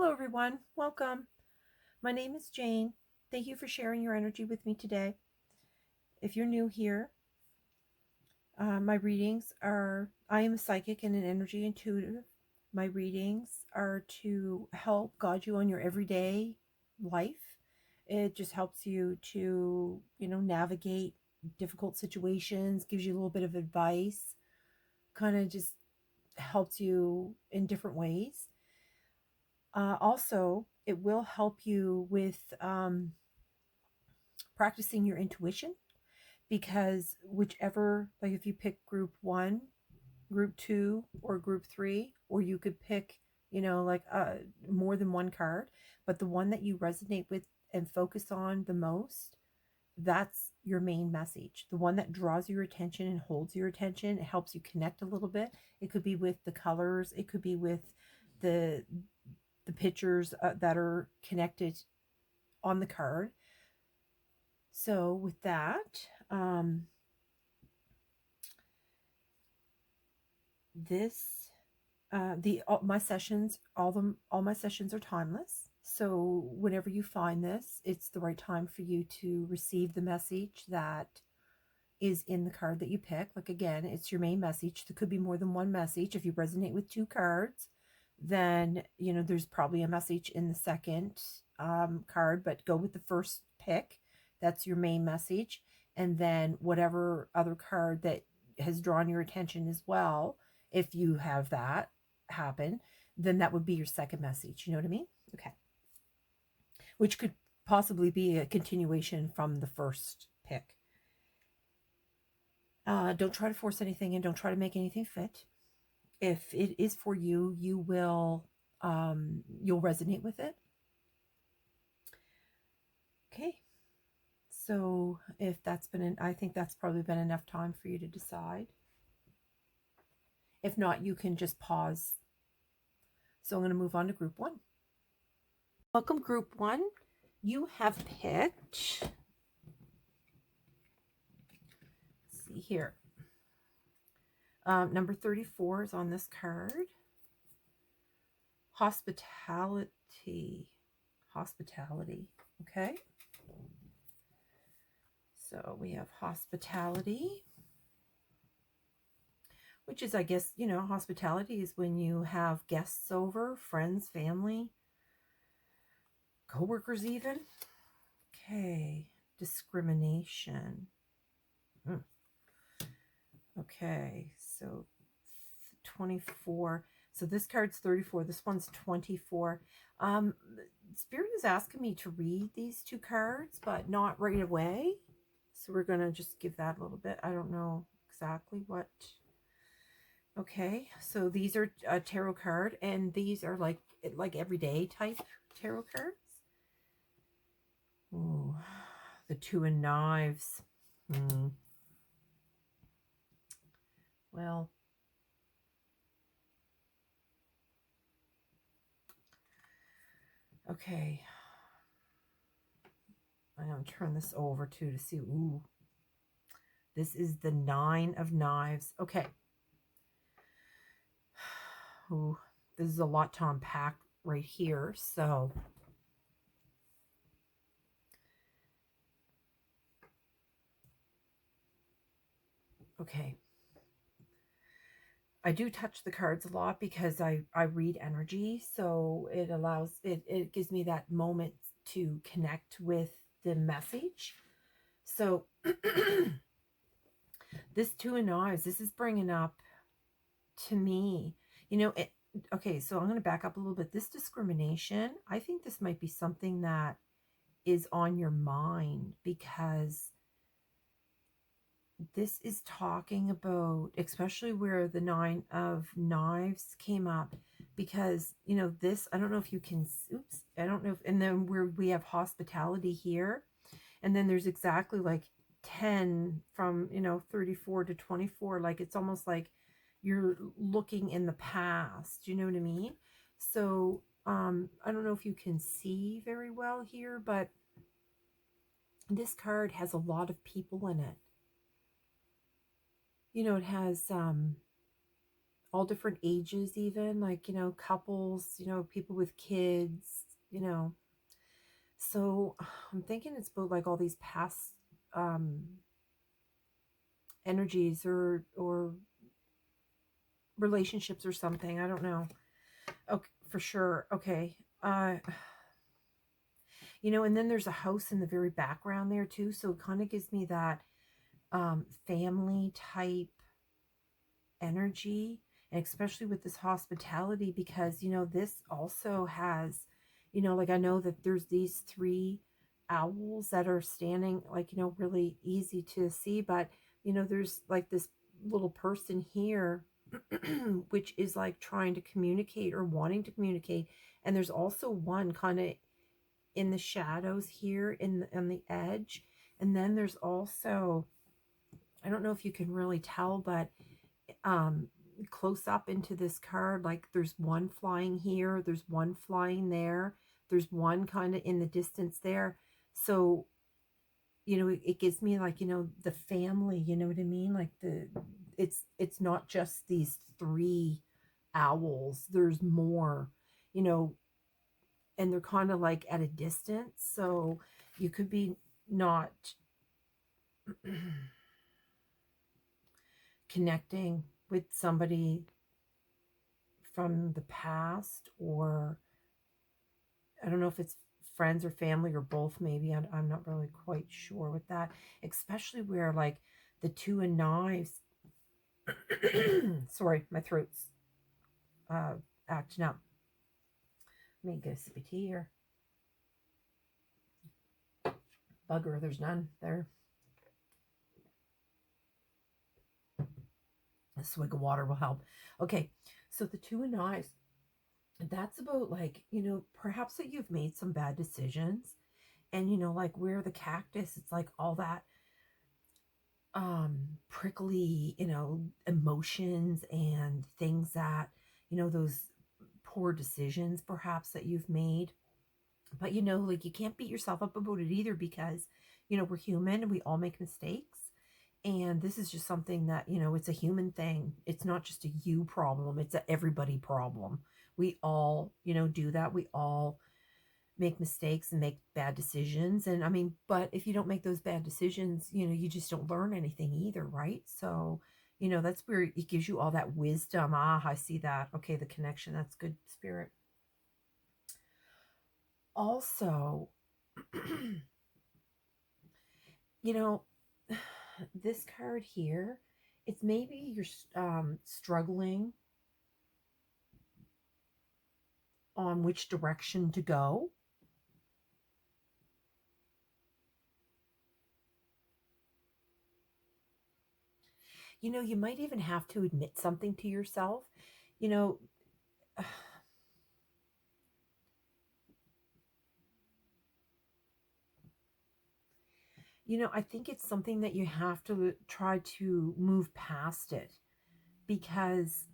Hello, everyone. Welcome. My name is Jane. Thank you for sharing your energy with me today. If you're new here, my readings are I am a psychic and an energy intuitive. My readings are to help guide you on your everyday life. It just helps you to, navigate difficult situations, gives you a little bit of advice, kind of just helps you in different ways. Also, it will help you with practicing your intuition, because whichever, like if you pick group 1, group 2, or group 3, or you could pick, more than one card, but the one that you resonate with and focus on the most, that's your main message. The one that draws your attention and holds your attention. It helps you connect a little bit. It could be with the colors. It could be with the pictures that are connected on the card. So with that, this the all my sessions, all my sessions are timeless. So whenever you find this, it's the right time for you to receive the message that is in the card that you pick. Like, again, it's your main message. There could be more than one message. If you resonate with 2 cards, then there's probably a message in the second card, but go with the first pick. That's your main message. And then whatever other card that has drawn your attention as well, if you have that happen, then that would be your second message. You know what I mean? Okay. Which could possibly be a continuation from the first pick. Don't try to force anything and don't try to make anything fit. If it is for you, you'll resonate with it. Okay. So if that's been, I think that's probably been enough time for you to decide. If not, you can just pause. So I'm going to move on to group 1. Welcome, group 1. You have picked, let's see here. Number 34 is on this card. Hospitality. Okay. So we have hospitality, which is, I guess, hospitality is when you have guests over, friends, family, co-workers even. Okay. Discrimination. Okay. So 24. So this card's 34. This one's 24. Spirit is asking me to read these 2 cards, but not right away. So we're going to just give that a little bit. I don't know exactly what. Okay, so these are a tarot card, and these are like everyday type tarot cards. Ooh, the 2 of Knives. Well, okay. I'm going to turn this over to see. Ooh, this is the 9 of Knives. Okay. Ooh, this is a lot to unpack right here. So, okay. I do touch the cards a lot because I read energy. So it allows, it gives me that moment to connect with the message. So this 2 of Knives, this is bringing up to me, okay, so I'm going to back up a little bit. This discrimination, I think this might be something that is on your mind, because this is talking about, especially where the 9 of Knives came up, because, this, I don't know if you can, oops, I don't know if, and then where we have hospitality here, and then there's exactly like 10 from, 34 to 24, like it's almost like you're looking in the past, you know what I mean? So, I don't know if you can see very well here, but this card has a lot of people in it. It has all different ages, even like, couples, people with kids, so I'm thinking it's about like all these past um energies or relationships or something. I don't know. Okay, for sure. Okay. And then there's a house in the very background there too, so it kind of gives me that family type energy, and especially with this hospitality, because this also has, like, I know that there's these three owls that are standing, like, really easy to see, but there's like this little person here which is like trying to communicate or wanting to communicate, and there's also one kind of in the shadows here on the edge, and then there's also, I don't know if you can really tell, but um close up into this card, like there's one flying here, there's one flying there, there's one kind of in the distance there. So it gives me like, the family, you know what I mean, like it's not just these three owls, there's more, you know and they're kind of like at a distance, so you could be not connecting with somebody from the past, or I don't know if it's friends or family or both, maybe. I'm not really quite sure with that, especially where like the two of knives. Sorry, my throat's acting up. Let me get a sip of tea here. Bugger, there's none there. A swig of water will help. Okay, so the two of knives, that's about like, perhaps that you've made some bad decisions, and like where the cactus, it's like all that prickly, emotions and things that, those poor decisions perhaps that you've made. But like, you can't beat yourself up about it either, because we're human and we all make mistakes. And this is just something that, it's a human thing. It's not just a you problem, it's a everybody problem. We all, do that. We all make mistakes and make bad decisions. And I mean, but if you don't make those bad decisions, you just don't learn anything either, right? So, that's where it gives you all that wisdom. Ah, I see that. Okay, the connection. That's good, spirit. Also, you know, this card here, it's maybe you're struggling on which direction to go. You might even have to admit something to yourself. You know, I think it's something that you have to try to move past it, because,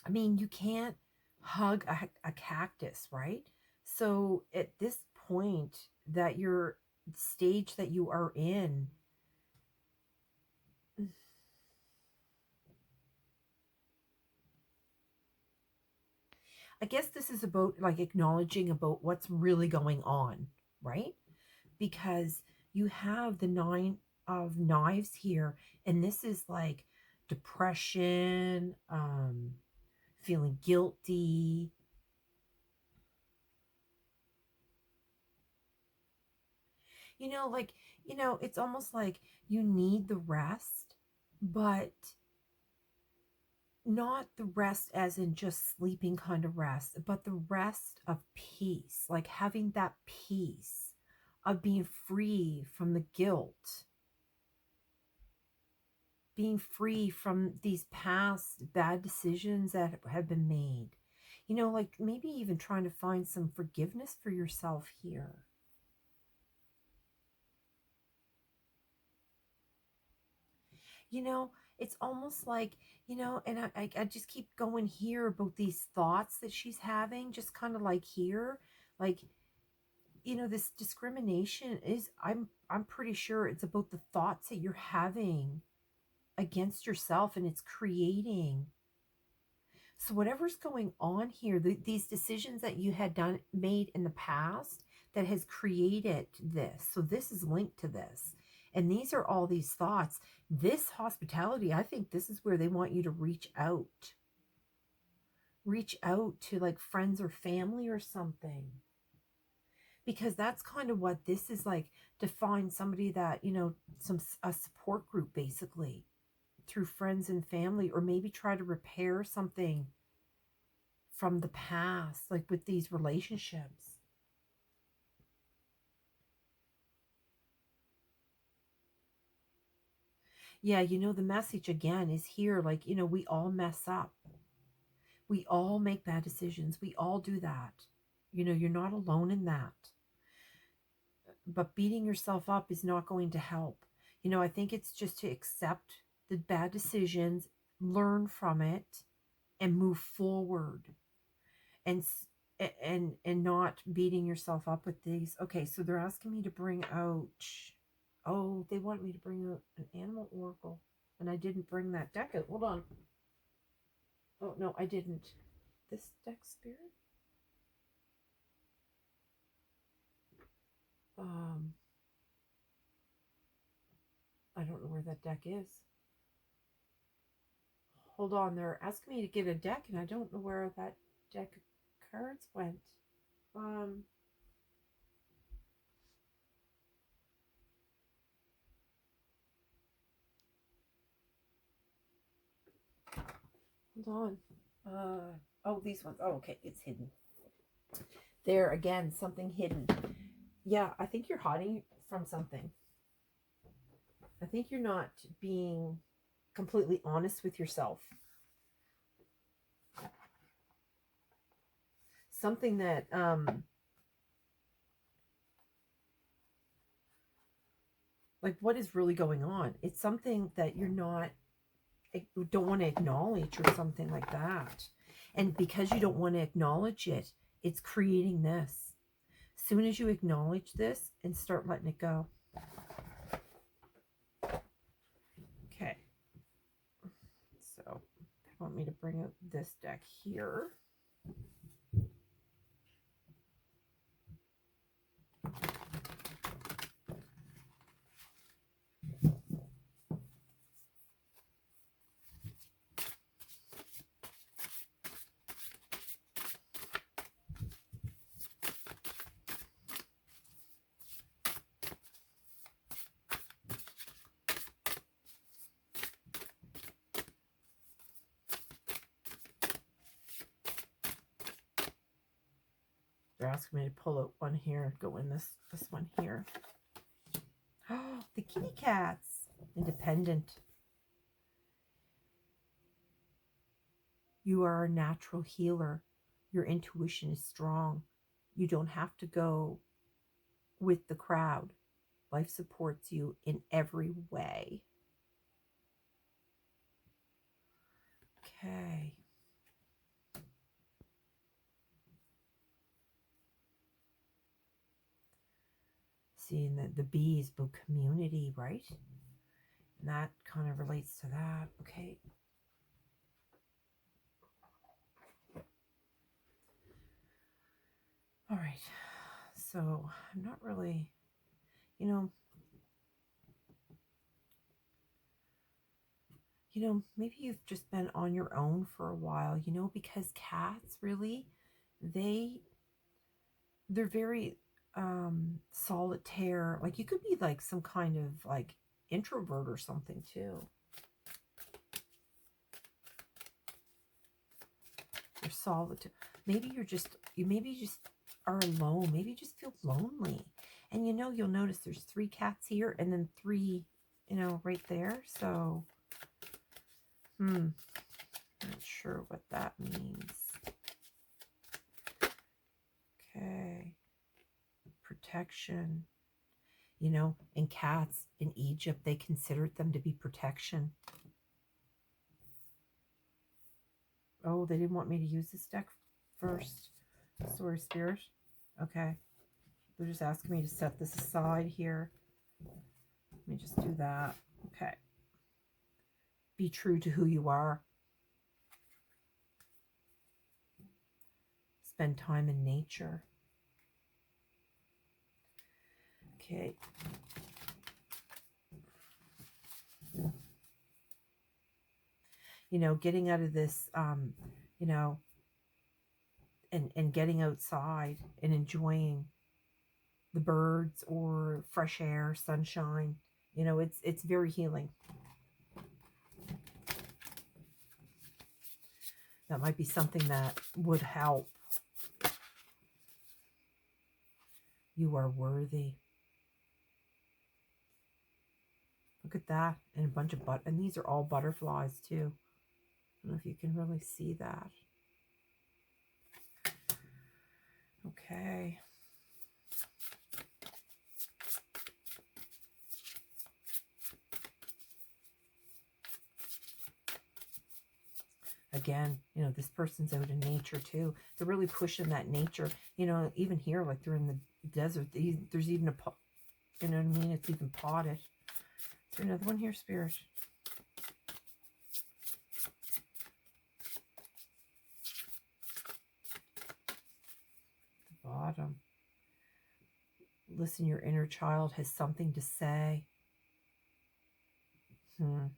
I mean, you can't hug a cactus, right? So at this point, that you're stage that you are in, I guess this is about like acknowledging about what's really going on, right? Because you have the nine of knives here, and this is like depression, feeling guilty. Like, it's almost like you need the rest, but not the rest as in just sleeping kind of rest, but the rest of peace, like having that peace of being free from the guilt, being free from these past bad decisions that have been made. Like maybe even trying to find some forgiveness for yourself here. It's almost like, and I just keep going here about these thoughts that she's having, just kind of like here, like, this discrimination is, I'm pretty sure it's about the thoughts that you're having against yourself, and it's creating So whatever's going on here, these decisions that you had made in the past that has created this. So this is linked to this. And these are all these thoughts. This hospitality, I think this is where they want you to reach out. Reach out to like friends or family or something. Because that's kind of what this is like, to find somebody that, you know, a support group basically through friends and family, or maybe try to repair something from the past, like with these relationships. Yeah, you know, the message again is here, like, you know, we all mess up. We all make bad decisions. We all do that. You know, you're not alone in that. But beating yourself up is not going to help. You know, I think it's just to accept the bad decisions, learn from it, and move forward. And not beating yourself up with these. Okay, so they're asking me to bring out, oh, they want me to bring out an animal oracle, and I didn't bring that deck out. Hold on. Oh no, I didn't. This deck, Spirit. I don't know where that deck is. Hold on, they're asking me to get a deck, and I don't know where that deck of cards went. Hold on. Oh, these ones. Oh, okay, it's hidden. There again, something hidden. Yeah, I think you're hiding from something. I think you're not being completely honest with yourself. Something that like, what is really going on? It's something that you're not, don't want to acknowledge, or something like that. And because you don't want to acknowledge it, it's creating this. As soon as you acknowledge this and start letting it go. Okay. So they want me to bring out this deck here. They're asking me to pull out one here, go in this one here. Oh, the kitty cats. Independent. You are a natural healer. Your intuition is strong. You don't have to go with the crowd. Life supports you in every way. Okay. Seeing that the B is about community, right? And that kind of relates to that. Okay. All right. So I'm not really, you know, maybe you've just been on your own for a while, because cats really, they're very solitaire. Like, you could be like some kind of like introvert or something too. You're solitaire. Maybe you just are alone. Maybe you just feel lonely. And you'll notice there's 3 cats here and then 3, right there. So not sure what that means. Okay. Protection. And cats in Egypt, they considered them to be protection. Oh, they didn't want me to use this deck first. Sorry, Spirit. Okay. They're just asking me to set this aside here. Let me just do that. Okay. Be true to who you are. spend time in nature. Okay. You know, getting out of this, you know, and getting outside and enjoying the birds or fresh air, sunshine. You know, it's very healing. That might be something that would help. You are worthy. Look at that. And a bunch of and these are all butterflies too. I don't know if you can really see that. Okay. Again, you know, this person's out in nature too. They're really pushing that nature. You know, even here, like they're in the desert. There's even a pot. You know what I mean? It's even potted. Is there another one here, Spirit? The bottom. Listen, your inner child has something to say. Yeah.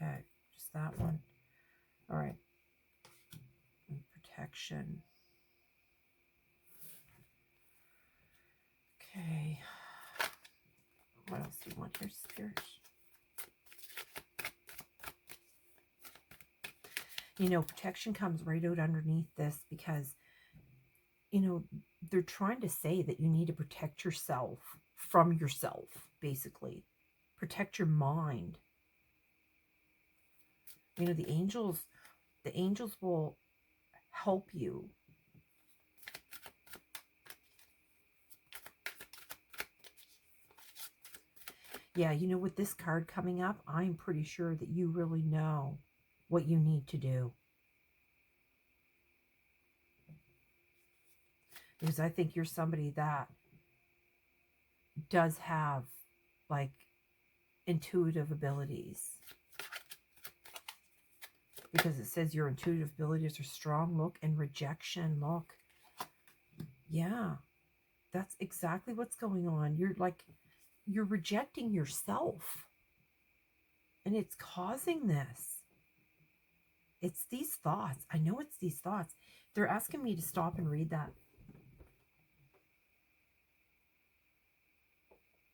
Okay. Just that one. All right. And protection. Okay. What else do you want here, Spirit? You know, protection comes right out underneath this because, you know, they're trying to say that you need to protect yourself from yourself, basically. Protect your mind. You know, the angels will help you. Yeah, you know, with this card coming up, I'm pretty sure that you really know what you need to do. Because I think you're somebody that does have, like, intuitive abilities. Because it says your intuitive abilities are strong. Look, and rejection. Look. Yeah, that's exactly what's going on. You're rejecting yourself. And it's causing this. It's these thoughts. I know it's these thoughts. They're asking me to stop and read that.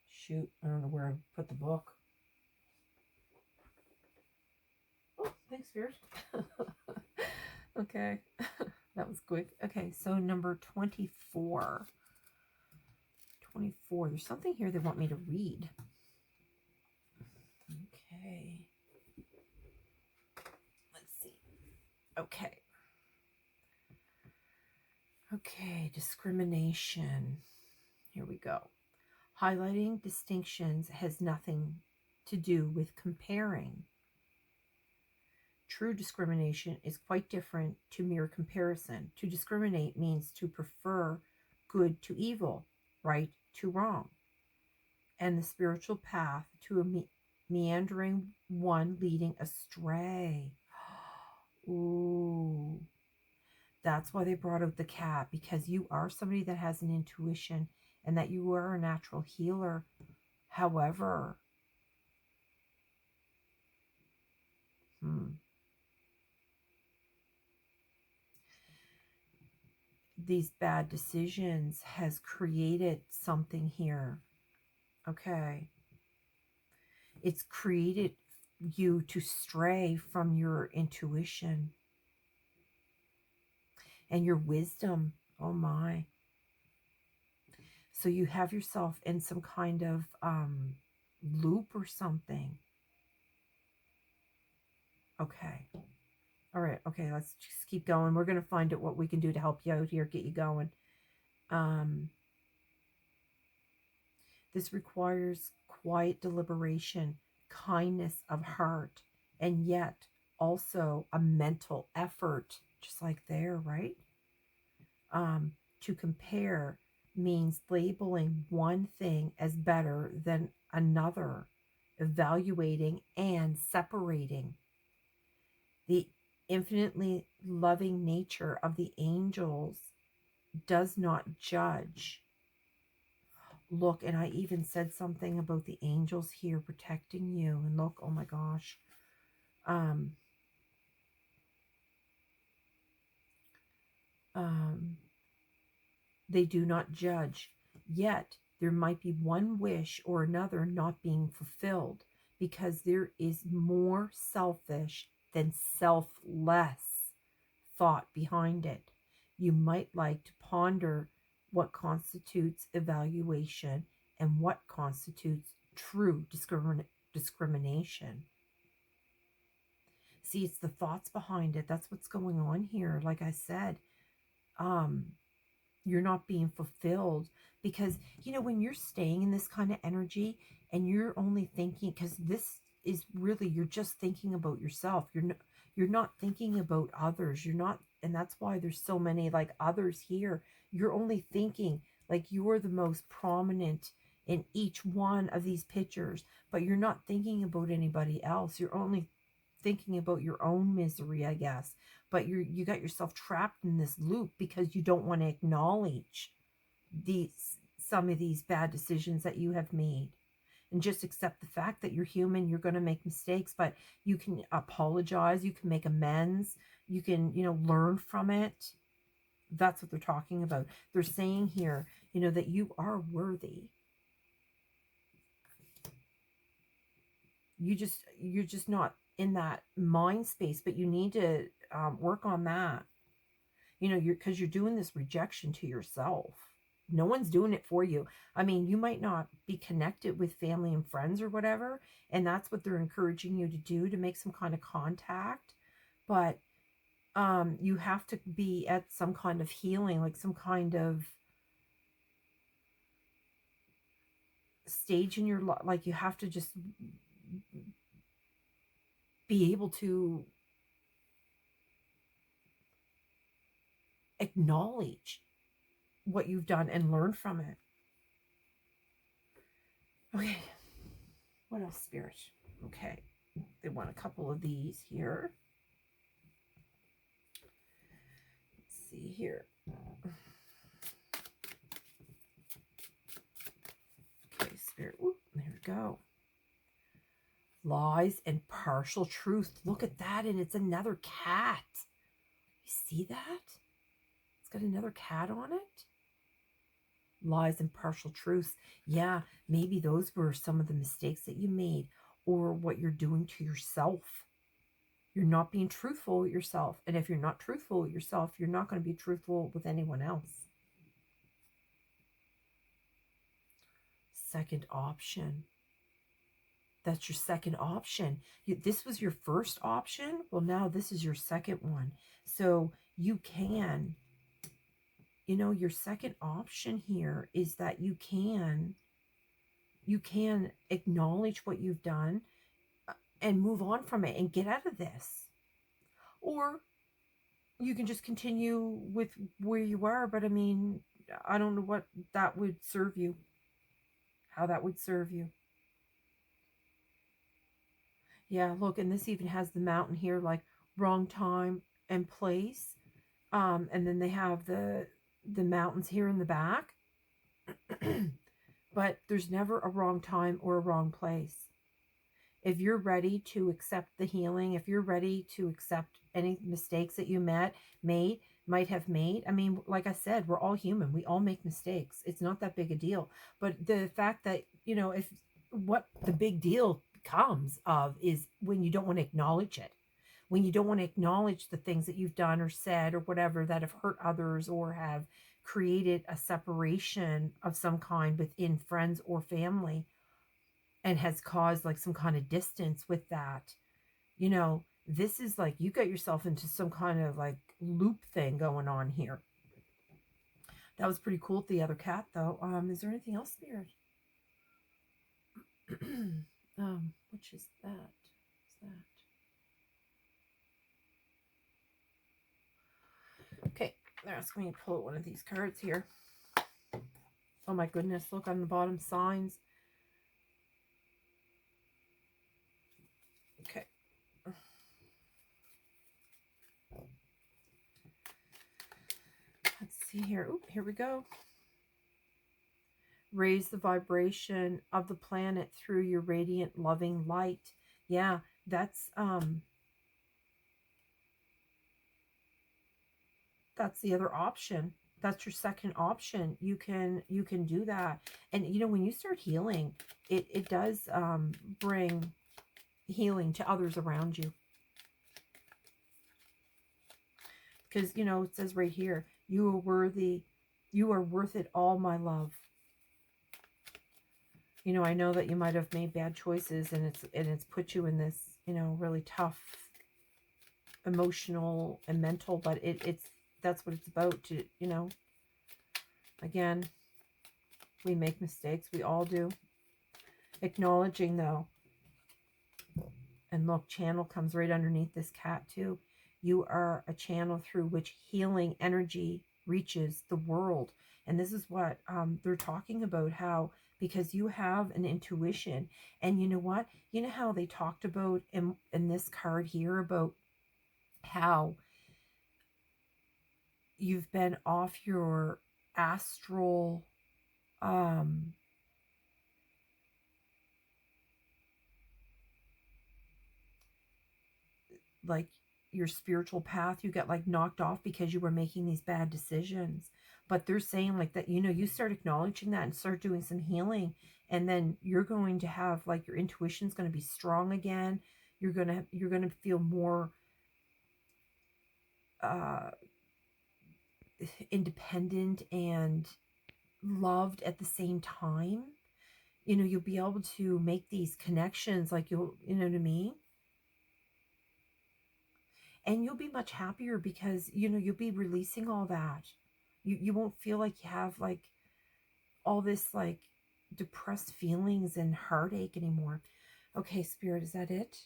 Shoot, I don't know where I put the book. Oh, thanks, Spirit. Okay, that was quick. Okay, so number 24. 24. There's something here they want me to read. Okay. Let's see. Okay. Okay, discrimination. Here we go. Highlighting distinctions has nothing to do with comparing. True discrimination is quite different to mere comparison. To discriminate means to prefer good to evil, right to wrong, and the spiritual path to a meandering one leading astray. Ooh. That's why they brought out the cat, because you are somebody that has an intuition and that you are a natural healer. However, these bad decisions has created something here. Okay. It's created you to stray from your intuition and your wisdom. Oh my. So you have yourself in some kind of loop or something. Okay. All right. Okay. Let's just keep going. We're going to find out what we can do to help you out here, get you going. This requires quiet deliberation, kindness of heart, and yet also a mental effort, just like there, right? To compare means labeling one thing as better than another, evaluating and separating. The infinitely loving nature of the angels does not judge. Look, and I even said something about the angels here protecting you. And look, oh my gosh. Um, they do not judge. Yet there might be one wish or another not being fulfilled because there is more selfish than selfless thought behind it. You might like to ponder what constitutes evaluation and what constitutes true discrimination. See, it's the thoughts behind it. That's what's going on here. Like I said, you're not being fulfilled because, you know, when you're staying in this kind of energy and you're only thinking, because this is really, you're just thinking about yourself. You're not thinking about others. You're not, and that's why there's so many like others here. You're only thinking like you're the most prominent in each one of these pictures, but you're not thinking about anybody else. You're only thinking about your own misery, I guess. But you got yourself trapped in this loop because you don't want to acknowledge some of these bad decisions that you have made. And just accept the fact that you're human, you're going to make mistakes, but you can apologize, you can make amends, you can, you know, learn from it. That's what they're talking about. They're saying here, you know, that you are worthy. You're just not in that mind space, but you need to work on that. You know, because you're doing this rejection to yourself. No one's doing it for you. I mean, you might not be connected with family and friends or whatever, and that's what they're encouraging you to do, to make some kind of contact. But you have to be at some kind of healing, like some kind of stage in your life. Like you have to just be able to acknowledge what you've done and learn from it. Okay. What else, Spirit? Okay. They want a couple of these here. Let's see here. Okay, Spirit. Ooh, there we go. Lies and partial truth. Look at that, and it's another cat. You see that? It's got another cat on it. Lies and partial truths. Yeah, maybe those were some of the mistakes that you made or what you're doing to yourself. You're not being truthful with yourself. And if you're not truthful with yourself, you're not going to be truthful with anyone else. Second option. That's your second option. This was your first option. Well, now this is your second one. So you can, you know, your second option here is that you can acknowledge what you've done and move on from it and get out of this. Or you can just continue with where you are. But I mean, I don't know what that would serve you, how that would serve you. Yeah, look, and this even has the mountain here, like wrong time and place. And then they have the mountains here in the back. But there's never a wrong time or a wrong place. If you're ready to accept the healing, if you're ready to accept any mistakes that you might have made. I mean, like I said, we're all human. We all make mistakes. It's not that big a deal. But the fact that, you know, if what the big deal comes of is when you don't want to acknowledge it. When you don't want to acknowledge the things that you've done or said or whatever that have hurt others or have created a separation of some kind within friends or family and has caused like some kind of distance with that. You know, this is like you got yourself into some kind of like loop thing going on here. That was pretty cool with the other cat though. Is there anything else, Spirit? Which is that? What's that? Okay, they're asking me to pull out one of these cards here. Oh my goodness, look on the bottom, signs. Okay. see here. Oop, here we go. Raise the vibration of the planet through your radiant, loving light. Yeah, that's the other option. That's your second option. You can do that. And you know, when you start healing, it does bring healing to others around you. Because, you know, it says right here, you are worthy. You are worth it all, my love. You know, I know that you might have made bad choices, and it's put you in this, you know, really tough emotional and mental, but that's what it's about. To, you know, again, we make mistakes. We all do. Acknowledging, though, and look, channel comes right underneath this cat too. You are a channel through which healing energy reaches the world. And this is what they're talking about, how, because you have an intuition. And you know what? You know how they talked about in this card here about how you've been off your astral like your spiritual path, you got like knocked off because you were making these bad decisions. But they're saying like that, you know, you start acknowledging that and start doing some healing, and then you're going to have like your intuition's going to be strong again. You're going to feel more independent and loved at the same time. You know, you'll be able to make these connections, like you know what I mean? And you'll be much happier because, you know, you'll be releasing all that. You won't feel like you have like all this like depressed feelings and heartache anymore. Okay, Spirit, is that it?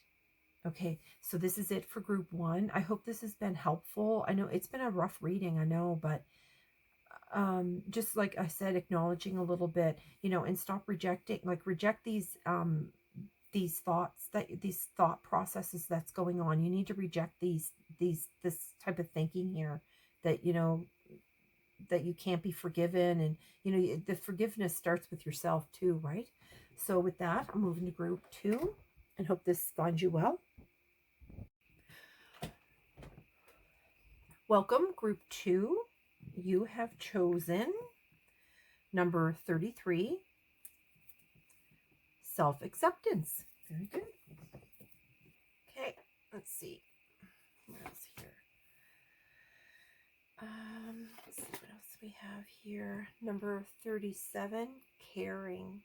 Okay, so this is it for group 1. I hope this has been helpful. I know it's been a rough reading, I know, but just like I said, acknowledging a little bit, you know, and stop rejecting, like reject these thoughts, these thought processes that's going on. You need to reject this type of thinking here, that, you know, that you can't be forgiven. And, you know, the forgiveness starts with yourself too, right? So with that, I'm moving to group 2 and hope this finds you well. Welcome, group 2. You have chosen number 33, self-acceptance. Very good. Okay, let's see. What else here? Let's see what else we have here. Number 37, caring.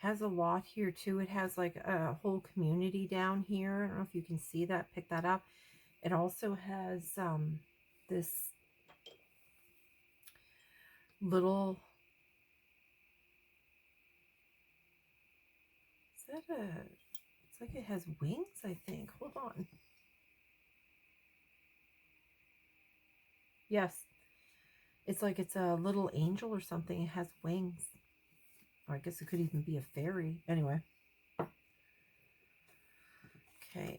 Has a lot here too. It has like a whole community down here. I don't know if you can see that, pick that up. It also has this little, is that a, it's like it has wings, I think. Hold on. Yes. It's like it's a little angel or something. It has wings. Or I guess it could even be a fairy. Anyway. Okay.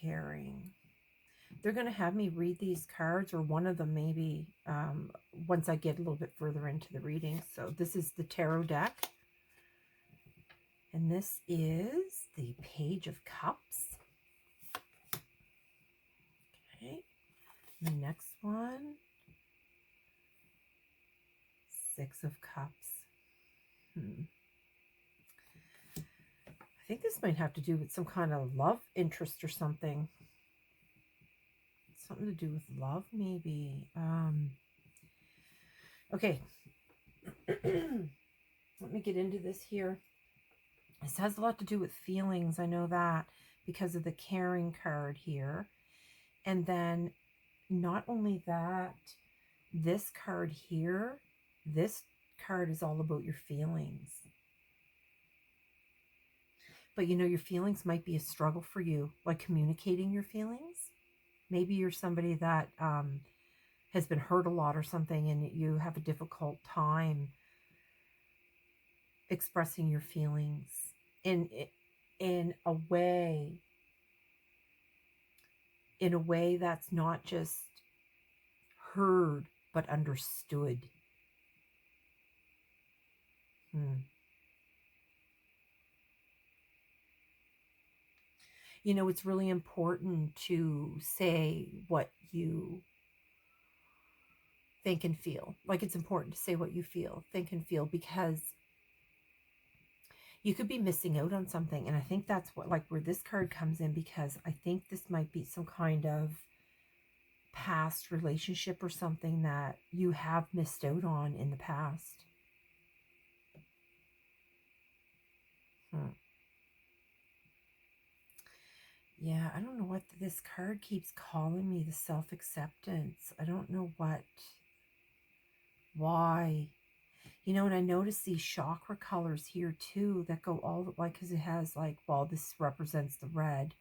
Caring. They're going to have me read these cards, or one of them maybe, once I get a little bit further into the reading. So this is the tarot deck. And this is the Page of Cups. Okay. The next one, Six of Cups. I think this might have to do with some kind of love interest or something. Something to do with love, maybe. Okay. Let me get into this here. This has a lot to do with feelings. I know that because of the caring card here. And then not only that, this card here, this card is all about your feelings. But you know, your feelings might be a struggle for you, like communicating your feelings. Maybe you're somebody that has been hurt a lot or something, and you have a difficult time expressing your feelings in a way in a way that's not just heard, but understood. You know, it's really important to say what you think and feel. Like, it's important to say what you feel, think and feel, because you could be missing out on something. And I think that's what, like, where this card comes in, because I think this might be some kind of past relationship or something that you have missed out on in the past. Yeah, I don't know what this card keeps calling me, the self-acceptance. I don't know why. You know, and I notice these chakra colors here too that go all, like, because it has, like, well, this represents the red.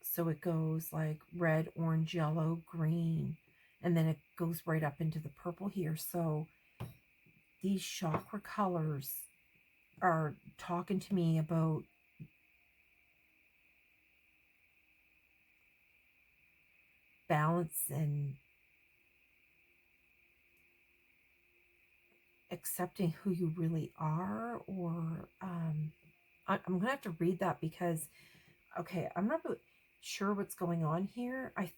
So it goes like red, orange, yellow, green, and then it goes right up into the purple here. So these chakra colors are talking to me about balance and accepting who you really are. Or I'm going to have to read that because, okay, I'm not really sure what's going on here. I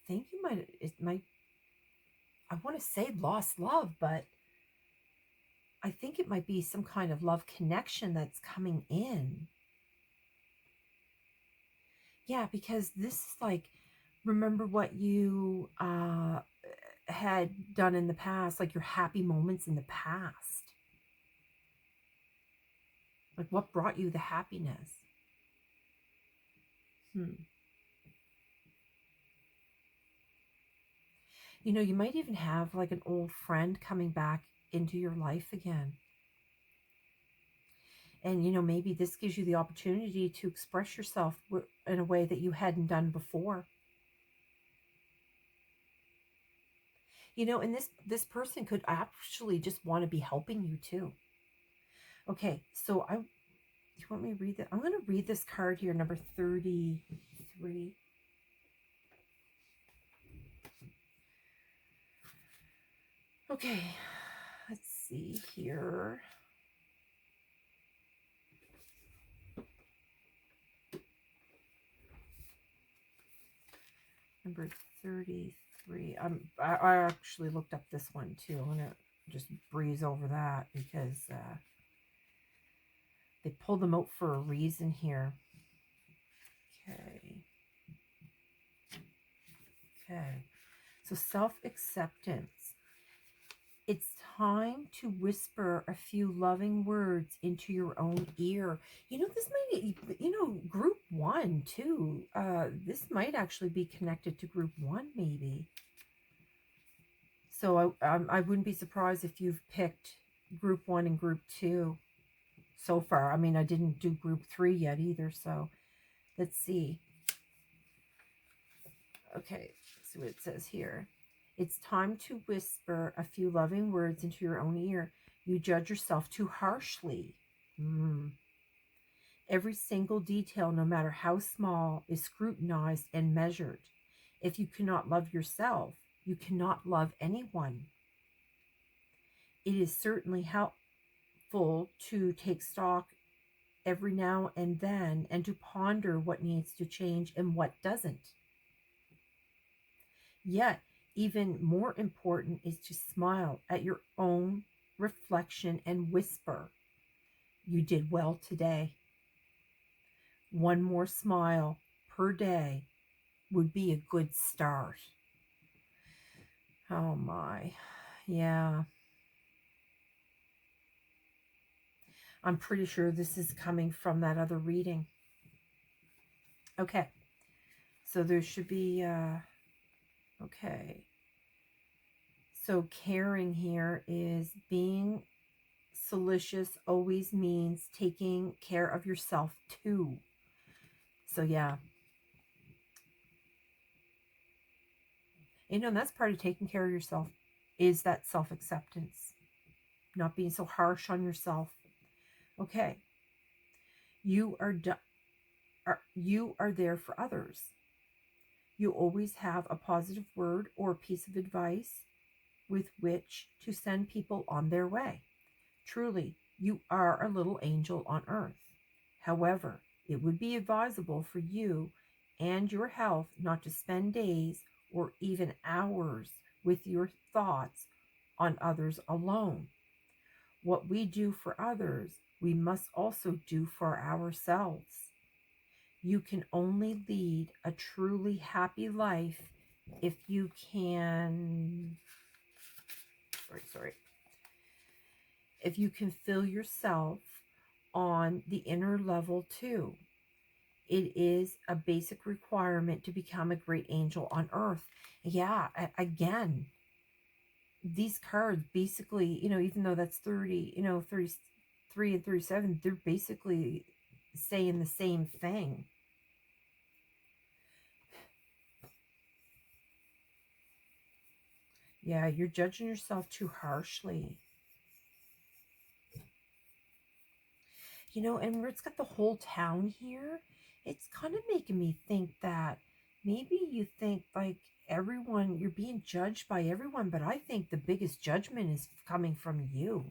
think it might, I want to say lost love, but I think it might be some kind of love connection that's coming in. Yeah, because this is like, remember what you had done in the past, like your happy moments in the past. Like, what brought you the happiness? You know, you might even have like an old friend coming back into your life again. And, you know, maybe this gives you the opportunity to express yourself in a way that you hadn't done before. You know, and this person could actually just want to be helping you too. Okay, so you want me to read that? I'm going to read this card here, number 33. Okay, let's see here. Number 33. I actually looked up this one too. I'm going to just breeze over that because they pulled them out for a reason here. Okay. So self-acceptance. It's time to whisper a few loving words into your own ear. You know, this might, you know, group 1 too. This might actually be connected to group 1 maybe. So I wouldn't be surprised if you've picked group 1 and group 2 so far. I mean, I didn't do group 3 yet either. So let's see. Okay, let's see what it says here. It's time to whisper a few loving words into your own ear. You judge yourself too harshly. Every single detail, no matter how small, is scrutinized and measured. If you cannot love yourself, you cannot love anyone. It is certainly helpful to take stock every now and then and to ponder what needs to change and what doesn't. Yet, even more important is to smile at your own reflection and whisper, "You did well today." One more smile per day would be a good start. Oh my, yeah. I'm pretty sure this is coming from that other reading. Okay, so there should be, okay. So caring here is being solicitous always means taking care of yourself too. So yeah. You know, and that's part of taking care of yourself, is that self-acceptance. Not being so harsh on yourself. Okay. You are done. you are there for others. You always have a positive word or a piece of advice with which to send people on their way. Truly, you are a little angel on earth. However, it would be advisable for you and your health not to spend days or even hours with your thoughts on others alone. What we do for others, we must also do for ourselves. You can only lead a truly happy life if you can, if you can fill yourself on the inner level too. It is a basic requirement to become a great angel on earth. Yeah, again, these cards basically, even though that's 30, 33 and 37, they're basically saying the same thing. Yeah, you're judging yourself too harshly. And where it's got the whole town here, it's kind of making me think that maybe you think like everyone, you're being judged by everyone, but I think the biggest judgment is coming from you.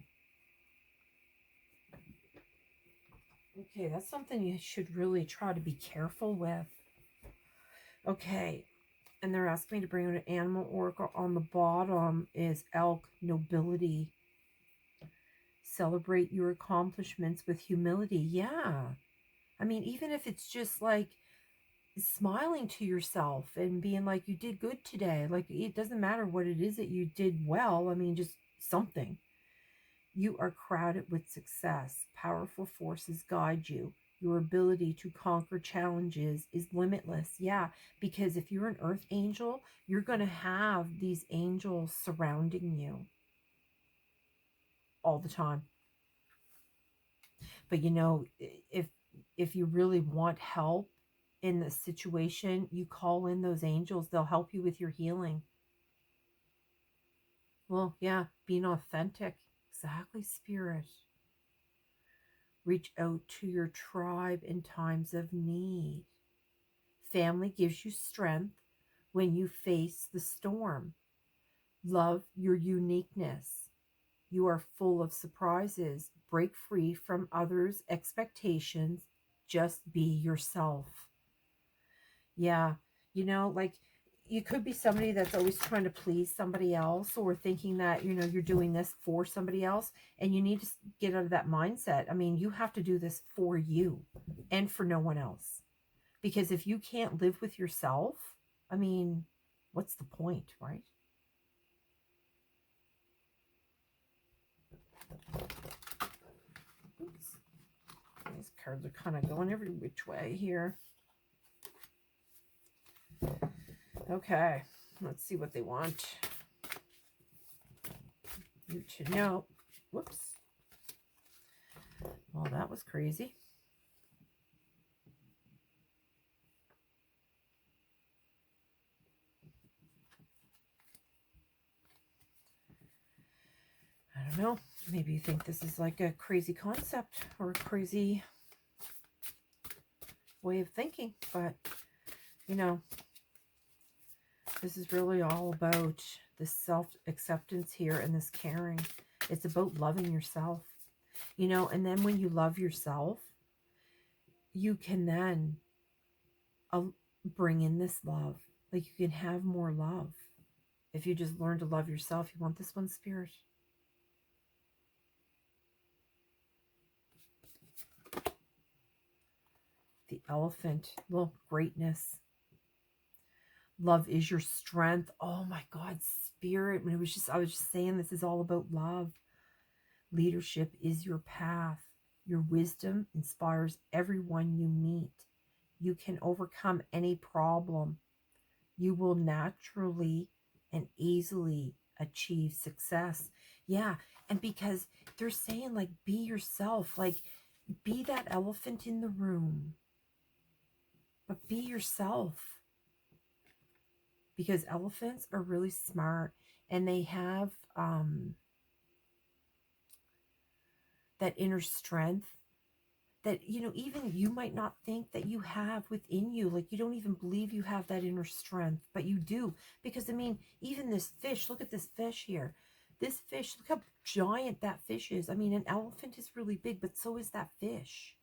Okay, that's something you should really try to be careful with. Okay, and they're asking me to bring out an animal oracle. On the bottom is elk, nobility. Celebrate your accomplishments with humility. Yeah. I mean, even if it's just like smiling to yourself and being like, you did good today. Like, it doesn't matter what it is that you did well. I mean, just something. You are crowded with success. Powerful forces guide you. Your ability to conquer challenges is limitless. Yeah, because if you're an earth angel, you're going to have these angels surrounding you all the time. But if you really want help in the situation, you call in those angels. They'll help you with your healing. Well, yeah, being authentic. Exactly, Spirit. Reach out to your tribe in times of need. Family gives you strength when you face the storm. Love your uniqueness. You are full of surprises. Break free from others' expectations. Just be yourself. Yeah, like you could be somebody that's always trying to please somebody else, or thinking that, you're doing this for somebody else, and you need to get out of that mindset. I mean, you have to do this for you and for no one else. Because if you can't live with yourself, I mean, what's the point, right? Oops. These cards are kind of going every which way here. Okay, let's see what they want you to know. Whoops. Well, that was crazy. I don't know. Maybe you think this is like a crazy concept or a crazy way of thinking, but this is really all about the self-acceptance here and this caring. It's about loving yourself, and then when you love yourself, you can then bring in this love. Like, you can have more love. If you just learn to love yourself, you want this one, Spirit. The elephant, little greatness. Love is your strength. Oh my God, Spirit. I was just saying, this is all about love. Leadership is your path. Your wisdom inspires everyone you meet. You can overcome any problem. You will naturally and easily achieve success. Yeah, and because they're saying, like, be yourself. Like, be that elephant in the room. But be yourself. Because elephants are really smart, and they have that inner strength that, you know, even you might not think that you have within you. Like, you don't even believe you have that inner strength, but you do. Because, I mean, even this fish, look at this fish here. This fish, look how giant that fish is. I mean, an elephant is really big, but so is that fish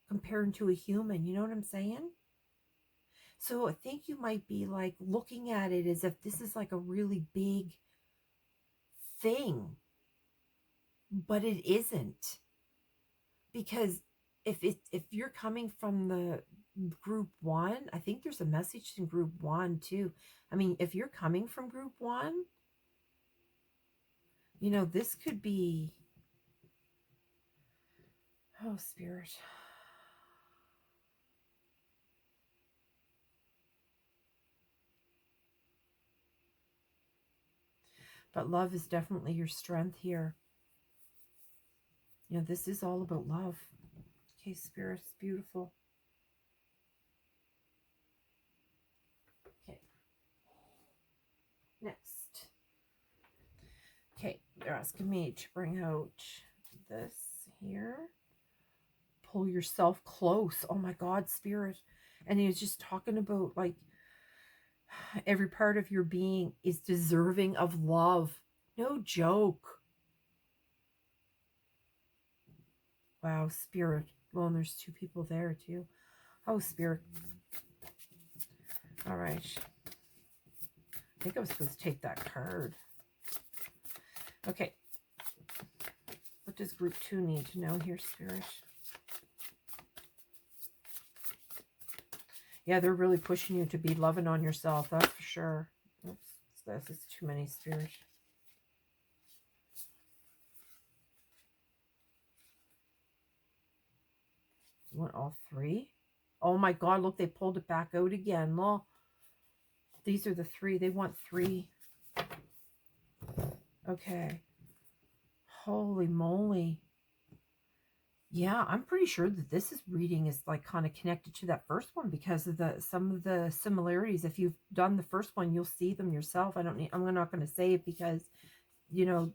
compared to a human. You know what I'm saying? So I think you might be like looking at it as if this is like a really big thing, but it isn't. Because if you're coming from the group one, I think there's a message in group one too. I mean, if you're coming from group one, you know, this could be, oh, Spirit. But love is definitely your strength here. You know, this is all about love. Okay, Spirit, it's beautiful. Okay. Next. Okay, they're asking me to bring out this here. Pull yourself close. Oh my God, Spirit. And he was just talking about like every part of your being is deserving of love. No joke. Wow, Spirit. Well, and there's two people there too. Oh, Spirit. All right. I think I was supposed to take that card. Okay. What does group 2 need to know here, Spirit? Yeah, they're really pushing you to be loving on yourself. That's for sure. Oops, this is too many, Spirit. You want all three? Oh my God, look, they pulled it back out again. Look. These are the three. They want three. Okay. Holy moly. Yeah, I'm pretty sure that this is reading is like kind of connected to that first one because of some of the similarities. If you've done the first one, you'll see them yourself. I'm not going to say it because, you know,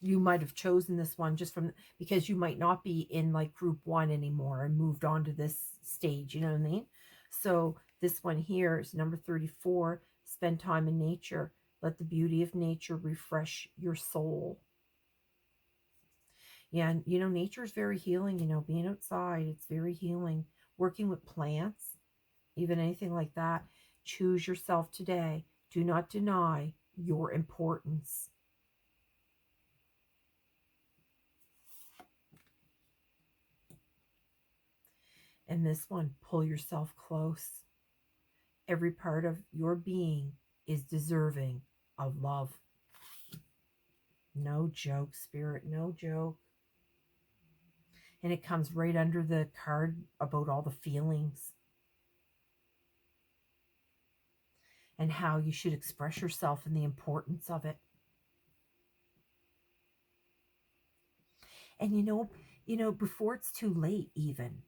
you might have chosen this one just from because you might not be in like group 1 anymore and moved on to this stage, you know what I mean? So this one here is number 34. Spend time in nature. Let the beauty of nature refresh your soul. Yeah, and you know, nature is very healing. You know, being outside, it's very healing. Working with plants, even anything like that. Choose yourself today. Do not deny your importance. And this one, pull yourself close. Every part of your being is deserving of love. No joke, Spirit, no joke. And it comes right under the card about all the feelings and how you should express yourself and the importance of it. And you know, before it's too late even.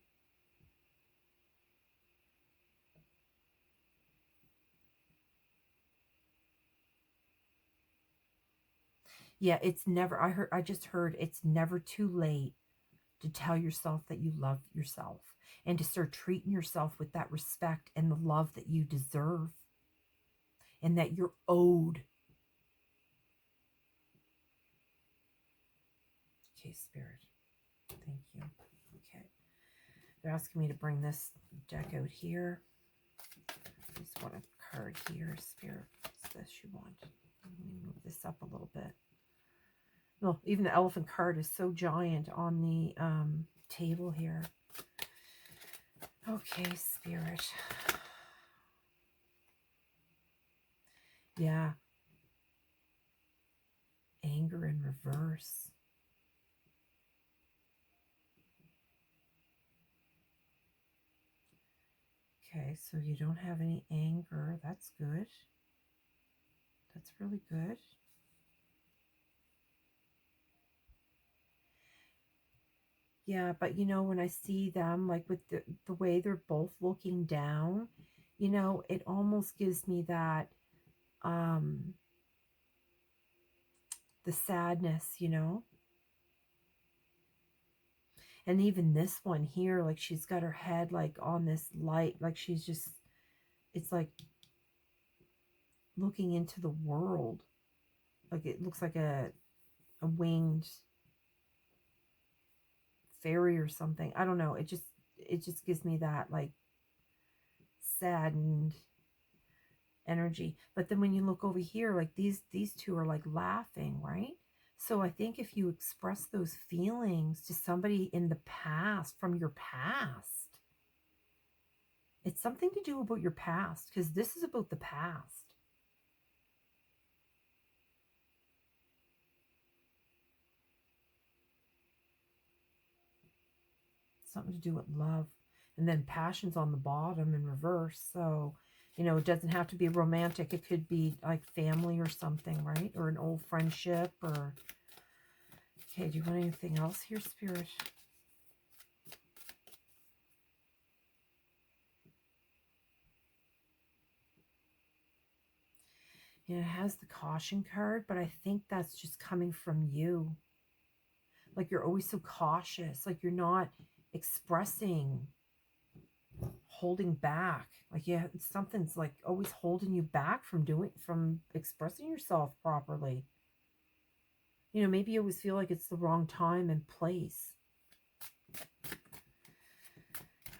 Yeah, it's never, I just heard it's never too late to tell yourself that you love yourself and to start treating yourself with that respect and the love that you deserve and that you're owed. Okay, Spirit. Thank you. Okay. They're asking me to bring this deck out here. I just want a card here, Spirit. What's this you want? Let me move this up a little bit. Well, even the elephant card is so giant on the table here. Okay, Spirit. Yeah. Anger in reverse. Okay, so you don't have any anger. That's good. That's really good. Yeah, but you know, when I see them, like with the way they're both looking down, you know, it almost gives me that, the sadness, you know. And even this one here, like she's got her head like on this light, like she's just, it's like looking into the world. Like it looks like a winged fairy or something. I don't know. It just gives me that like saddened energy. But then when you look over here, like these two are like laughing, right? So I think if you express those feelings to somebody in the past, from your past, it's something to do about your past, because this is about the past. Something to do with love. And then passion's on the bottom in reverse. So, you know, it doesn't have to be romantic. It could be like family or something, right? Or an old friendship or... Okay, do you want anything else here, Spirit? Yeah, it has the caution card, but I think that's just coming from you. Like you're always so cautious. Like you're not expressing, holding back. Like yeah, something's like always holding you back from expressing yourself properly. You know, maybe you always feel like it's the wrong time and place.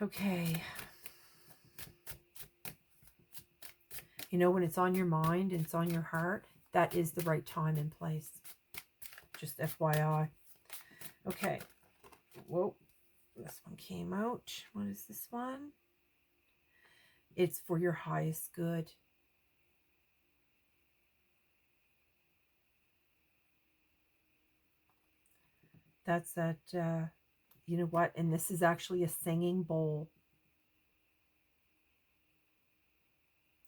Okay. You know, when it's on your mind and it's on your heart, that is the right time and place. Just FYI. Okay. Whoa. This one came out. What is this one? It's for your highest good. That's that, you know what? And this is actually a singing bowl.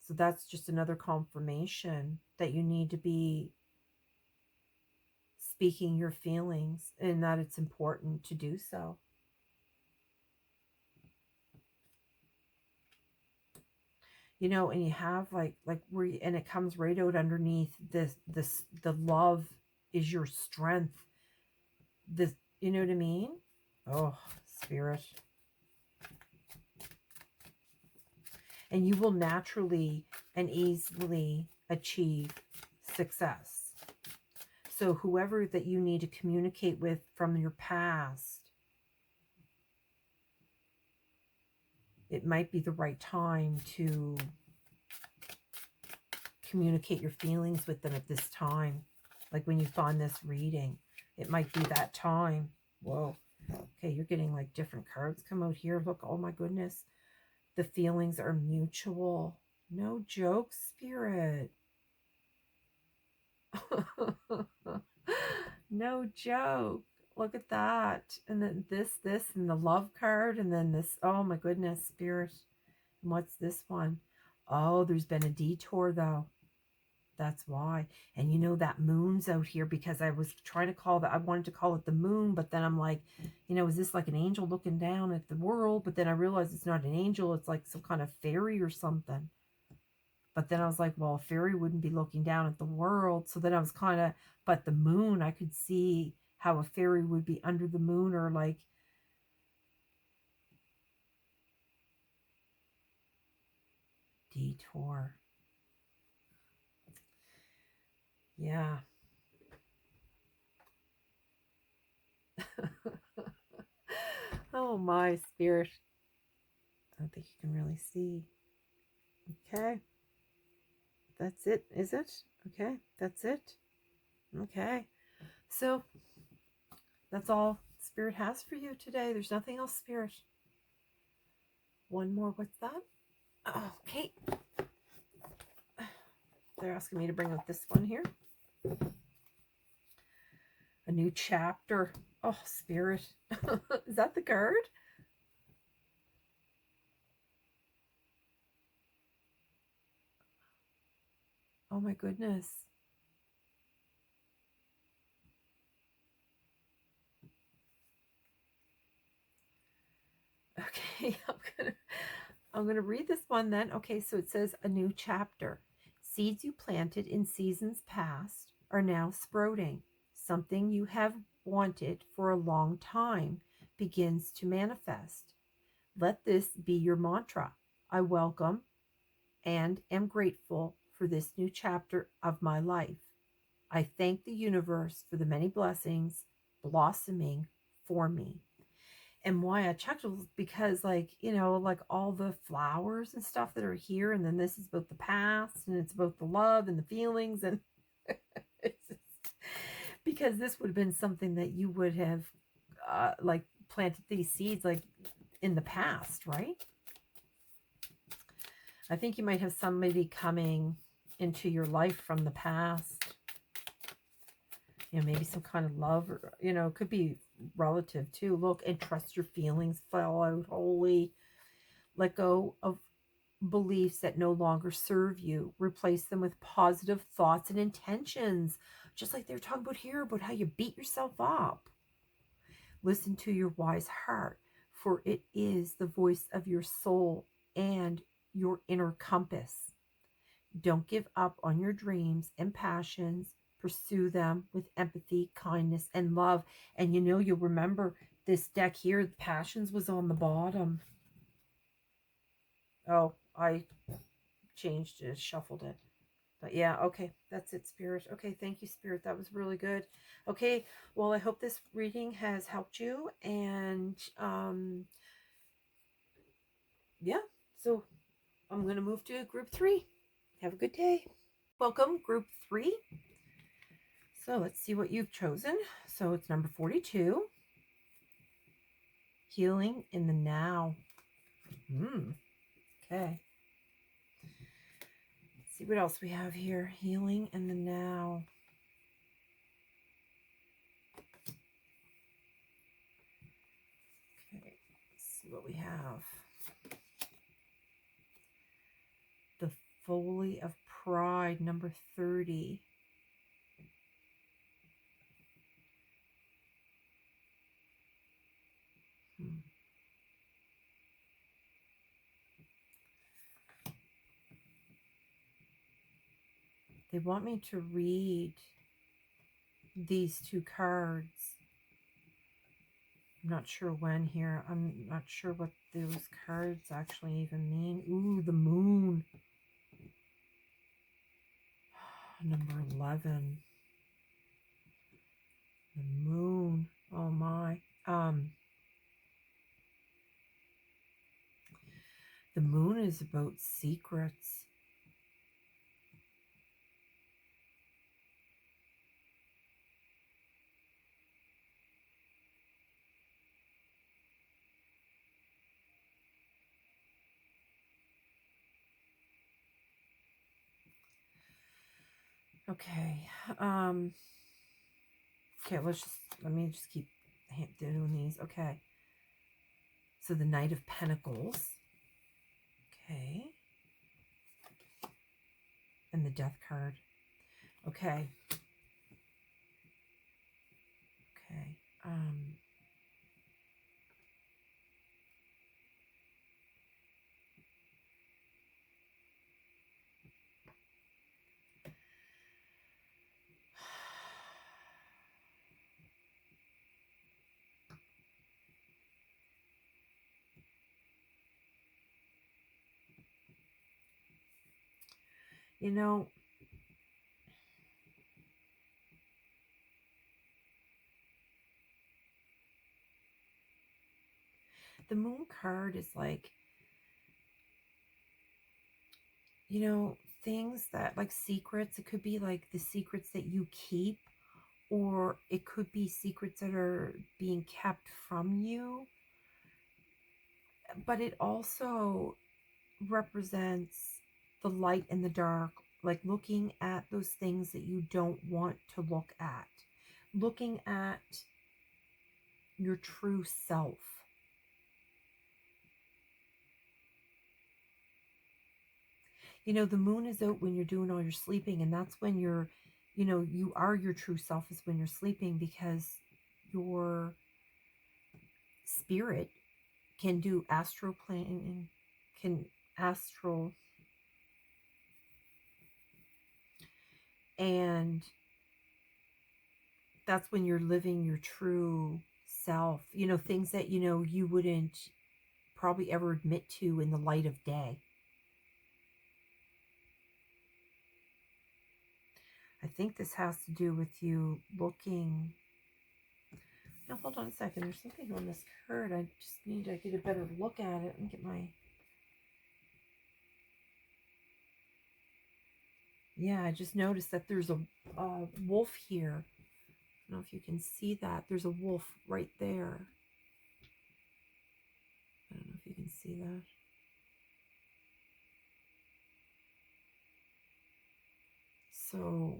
So that's just another confirmation that you need to be speaking your feelings and that it's important to do so. You know, and you have like where you, and it comes right out underneath this the love is your strength. This, you know what I mean? Oh, Spirit. And you will naturally and easily achieve success. So whoever that you need to communicate with from your past, it might be the right time to communicate your feelings with them at this time. Like when you find this reading, it might be that time. Whoa. Okay, you're getting like different cards come out here. Look, oh my goodness. The feelings are mutual. No joke, Spirit. No joke. Look at that. And then this, and the love card. And then this. Oh my goodness, Spirit. And what's this one? Oh, there's been a detour though. That's why. And you know that moon's out here because I was trying to call that. I wanted to call it the moon, but then I'm like, you know, is this like an angel looking down at the world? But then I realized it's not an angel. It's like some kind of fairy or something. But then I was like, well, a fairy wouldn't be looking down at the world. So then I was kind of, but the moon, I could see how a fairy would be under the moon or like, detour. Yeah. Oh, my Spirit. I don't think you can really see. Okay. That's it, is it? Okay, that's it. Okay. So that's all Spirit has for you today. There's nothing else, Spirit. One more. What's that? Oh, okay. They're asking me to bring out this one here. A new chapter. Oh, Spirit. Is that the card? Oh my goodness. Okay, I'm gonna read this one then. Okay, so it says a new chapter. Seeds you planted in seasons past are now sprouting. Something you have wanted for a long time begins to manifest. Let this be your mantra. I welcome and am grateful for this new chapter of my life. I thank the universe for the many blessings blossoming for me. And why I checked was because, like, like all the flowers and stuff that are here, and then this is about the past, and it's about the love and the feelings, and it's just, because this would have been something that you would have like planted these seeds like in the past, right? I think you might have somebody coming into your life from the past. Maybe some kind of love, or, it could be relative too. Look, and trust your feelings, fall out wholly. Let go of beliefs that no longer serve you. Replace them with positive thoughts and intentions. Just like they were talking about here, about how you beat yourself up. Listen to your wise heart, for it is the voice of your soul and your inner compass. Don't give up on your dreams and passions. Pursue them with empathy, kindness, and love. And you'll remember this deck here, the passions was on the bottom. Oh, I changed it, shuffled it. But yeah, okay, that's it, Spirit. Okay, thank you, Spirit. That was really good. Okay, well, I hope this reading has helped you. And yeah, so I'm going to move to group 3. Have a good day. Welcome, group 3. So let's see what you've chosen. So it's number 42. Healing in the now. Okay. Let's see what else we have here. Healing in the now. Okay. Let's see what we have. The Folly of Pride, number 30. They want me to read these 2 cards. I'm not sure when here. I'm not sure what those cards actually even mean. Ooh, the moon. Number 11. The moon. Oh my. The moon is about secrets. Okay. Okay, let me just keep doing these. Okay. So the Knight of Pentacles. Okay. And the Death card. Okay. Okay. The Moon card is like, things that, like, secrets. It could be like the secrets that you keep, or it could be secrets that are being kept from you. But it also represents the light and the dark, like looking at those things that you don't want to look at, looking at your true self. The moon is out when you're doing all your sleeping, and that's when you are your true self, is when you're sleeping, because your spirit can do astral planning, and that's when you're living your true self, you know, things that, you know, you wouldn't probably ever admit to in the light of day. I think this has to do with you looking. Now, hold on a second. There's something on this card. I just need to get a better look at it and get my... Yeah, I just noticed that there's a wolf here. I don't know if you can see that. There's a wolf right there. I don't know if you can see that. So,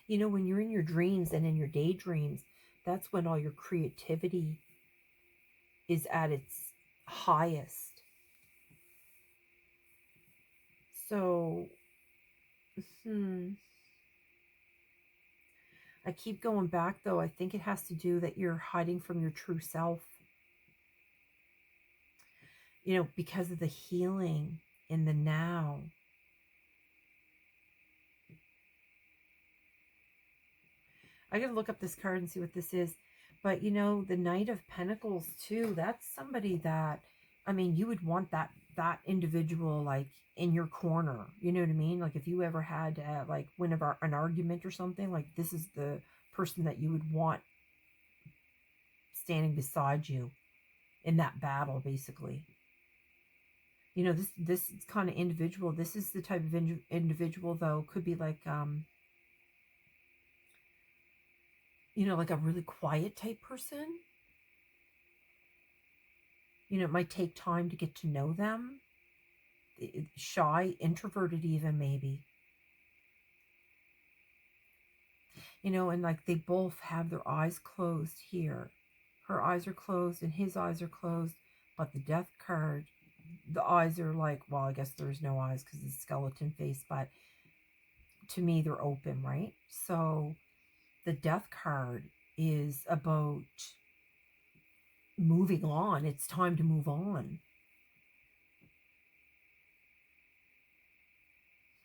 you know, when you're in your dreams and in your daydreams, that's when all your creativity is at its highest. So, I keep going back, though. I think it has to do that you're hiding from your true self. You know, because of the healing in the now. I got to look up this card and see what this is. But, you know, the Knight of Pentacles, too, that's somebody that, I mean, you would want that individual, like, in your corner. You know what I mean? Like, if you ever had, like, whenever an argument or something, like, this is the person that you would want standing beside you in that battle, basically. You know, this kind of individual, this is the type of individual, though, could be like, you know, like a really quiet type person. You know, it might take time to get to know them. Shy, introverted even, maybe. You know, and like they both have their eyes closed here. Her eyes are closed and his eyes are closed. But the Death card, the eyes are like, well, I guess there's no eyes because it's skeleton face. But to me, they're open, right? So the Death card is about moving on. It's time to move on.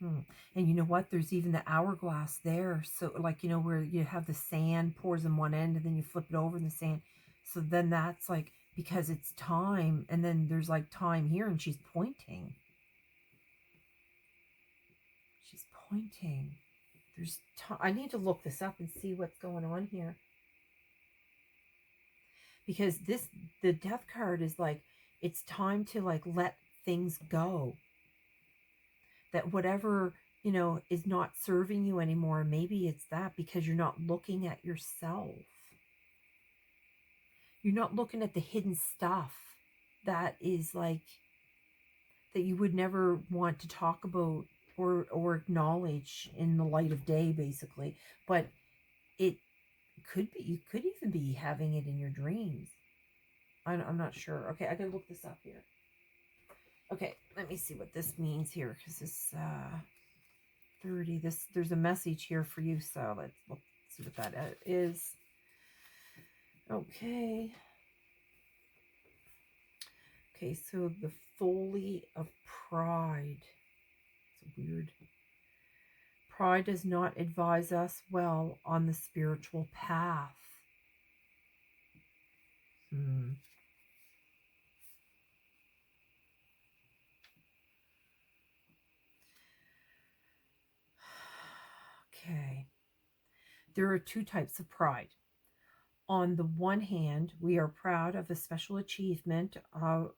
And you know what? There's even the hourglass there. So like, you know, where you have the sand pours in one end and then you flip it over in the sand. So then that's like, because it's time. And then there's like time here and she's pointing. She's pointing. There's time. I need to look this up and see what's going on here. Because the Death card is like, it's time to like let things go. That whatever, you know, is not serving you anymore, maybe it's that because you're not looking at yourself. You're not looking at the hidden stuff that is like, that you would never want to talk about or acknowledge in the light of day, basically. But it could be, you could even be having it in your dreams. I'm not sure. Okay, I gotta look this up here. Okay, let me see what this means here, because this 30, there's a message here for you, so let's see what that is. Okay, so the Folly of Pride. It's weird. Pride does not advise us well on the spiritual path. Okay. There are two types of pride. On the one hand, we are proud of a special achievement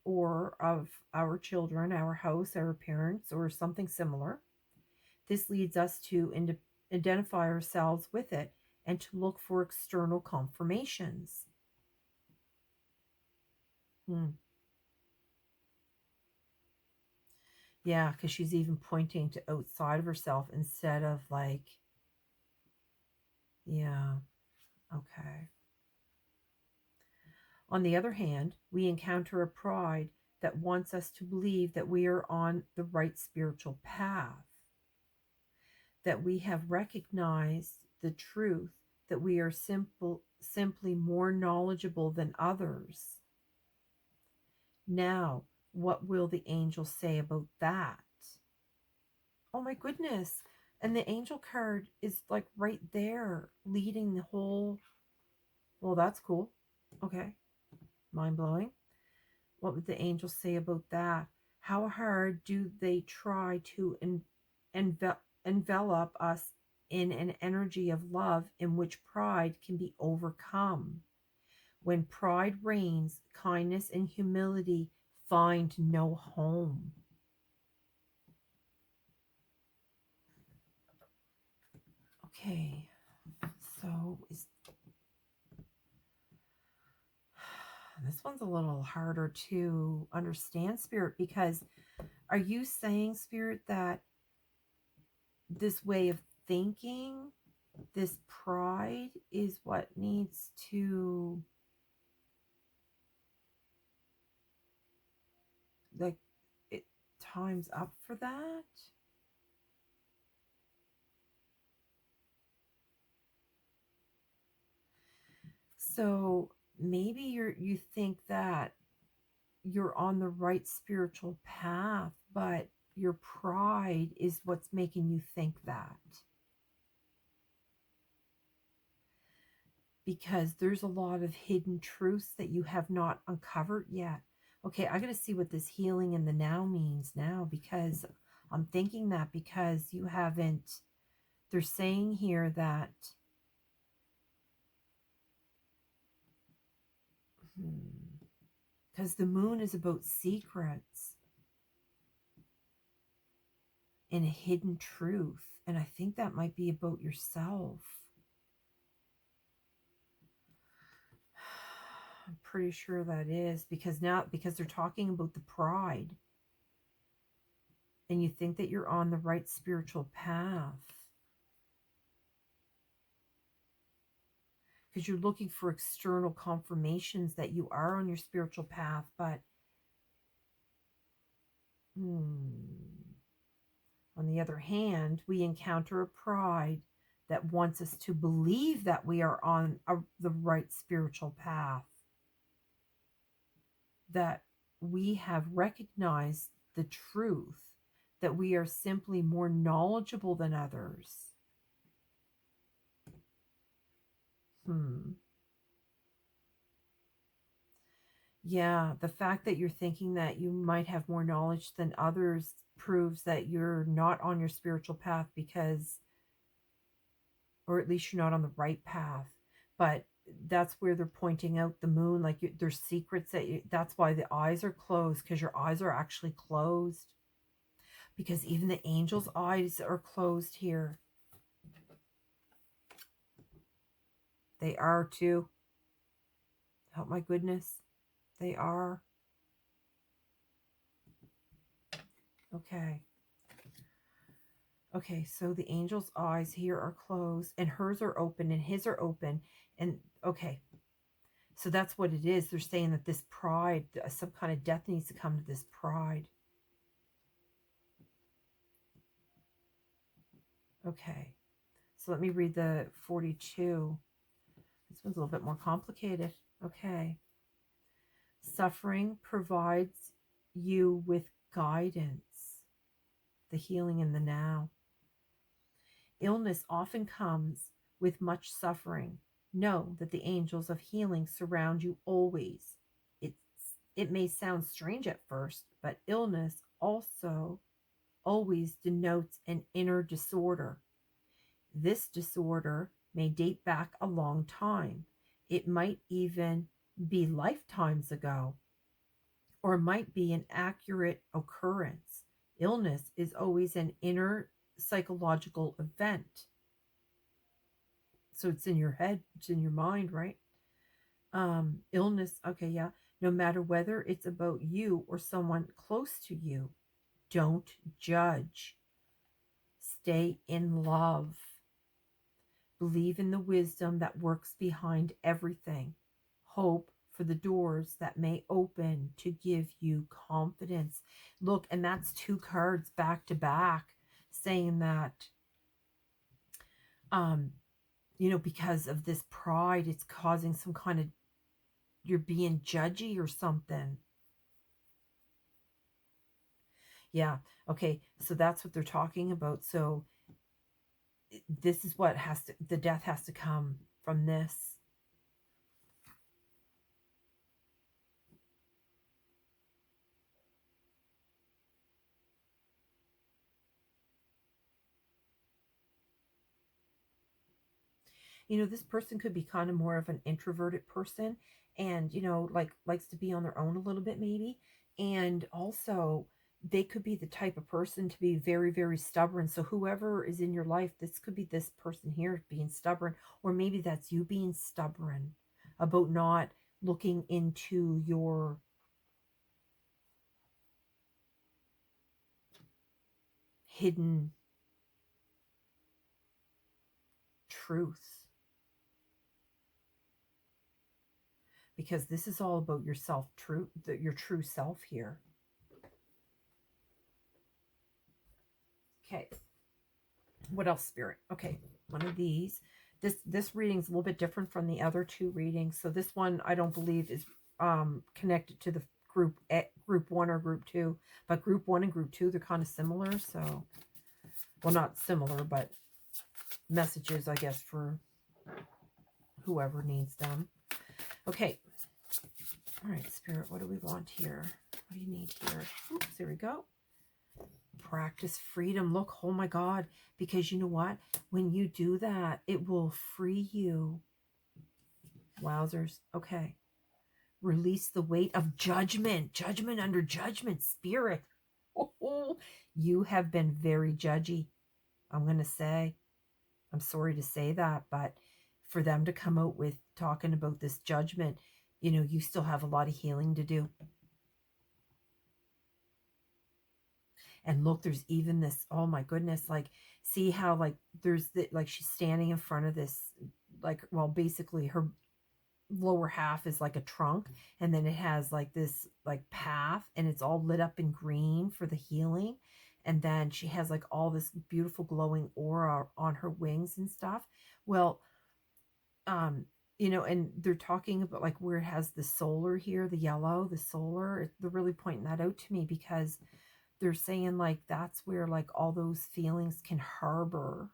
or of our children, our house, our parents, or something similar. This leads us to identify ourselves with it and to look for external confirmations. Yeah, because she's even pointing to outside of herself instead of like, yeah, okay. On the other hand, we encounter a pride that wants us to believe that we are on the right spiritual path, that we have recognized the truth, that we are simply more knowledgeable than others. Now, what will the angels say about that? Oh my goodness. And the angel card is like right there leading the whole. Well, that's cool. Okay. Mind blowing. What would the angels say about that? How hard do they try to envelop us in an energy of love in which pride can be overcome? When pride reigns, kindness and humility find no home. Okay, so this one's a little harder to understand, Spirit, because are you saying, Spirit, that this way of thinking, this pride, is what needs to, like, it time's up for that? So maybe you think that you're on the right spiritual path, but your pride is what's making you think that. Because there's a lot of hidden truths that you have not uncovered yet. Okay, I got to see what this healing in the now means now, because I'm thinking that because you haven't, they're saying here that, because the moon is about secrets and a hidden truth. And I think that might be about yourself. I'm pretty sure that is because they're talking about the pride. And you think that you're on the right spiritual path. Because you're looking for external confirmations that you are on your spiritual path, but on the other hand, we encounter a pride that wants us to believe that we are on the right spiritual path, that we have recognized the truth, that we are simply more knowledgeable than others. Yeah, the fact that you're thinking that you might have more knowledge than others proves that you're not on your spiritual path, because, or at least you're not on the right path. But that's where they're pointing out the moon, like there's secrets that's why the eyes are closed, because your eyes are actually closed. Because even the angels' eyes are closed here. They are too. Oh my goodness. They are. Okay. Okay, so the angel's eyes here are closed and hers are open and his are open. And okay, so that's what it is. They're saying that this pride, some kind of death needs to come to this pride. Okay, so let me read the 42. This one's a little bit more complicated. Okay. Suffering provides you with guidance, the healing in the now. Illness often comes with much suffering. Know that the angels of healing surround you always. It may sound strange at first, but illness also always denotes an inner disorder. This disorder may date back a long time. It might even be lifetimes ago, or might be an accurate occurrence. Illness is always an inner psychological event. So it's in your head, it's in your mind, right? Illness, okay, yeah. No matter whether it's about you or someone close to you, don't judge. Stay in love. Believe in the wisdom that works behind everything. Hope for the doors that may open to give you confidence. Look, and that's two cards back to back saying that, because of this pride, it's causing some kind of, you're being judgy or something. Yeah. Okay. So that's what they're talking about. So this is what the death has to come from this. You know, this person could be kind of more of an introverted person, and, you know, like likes to be on their own a little bit maybe. And also they could be the type of person to be very, very stubborn. So whoever is in your life, this could be this person here being stubborn, or maybe that's you being stubborn about not looking into your hidden truth, because this is all about your self truth, your true self here. Okay. What else, Spirit? Okay, one of these. This reading's a little bit different from the other two readings. So this one I don't believe is connected to the group 1 or group 2, but group 1 and group 2, they're kind of similar. So, well, not similar, but messages, I guess, for whoever needs them. Okay. All right, Spirit, what do we want here? What do you need here? Oops, there we go. Practice freedom. Look, oh my God, because you know what? When you do that, it will free you. Wowzers. Okay. Release the weight of judgment. Judgment under judgment, Spirit. Oh, you have been very judgy. I'm going to say, I'm sorry to say that, but for them to come out with talking about this judgment, you know, you still have a lot of healing to do. And look, there's even this, oh my goodness, like, see how, like, there's the, like, she's standing in front of this, like, well, basically her lower half is like a trunk, and then it has like this like path, and it's all lit up in green for the healing. And then she has like all this beautiful glowing aura on her wings and stuff. Well, you know, and they're talking about like where it has the solar here, the yellow, the solar. They're really pointing that out to me, because they're saying like that's where like all those feelings can harbor.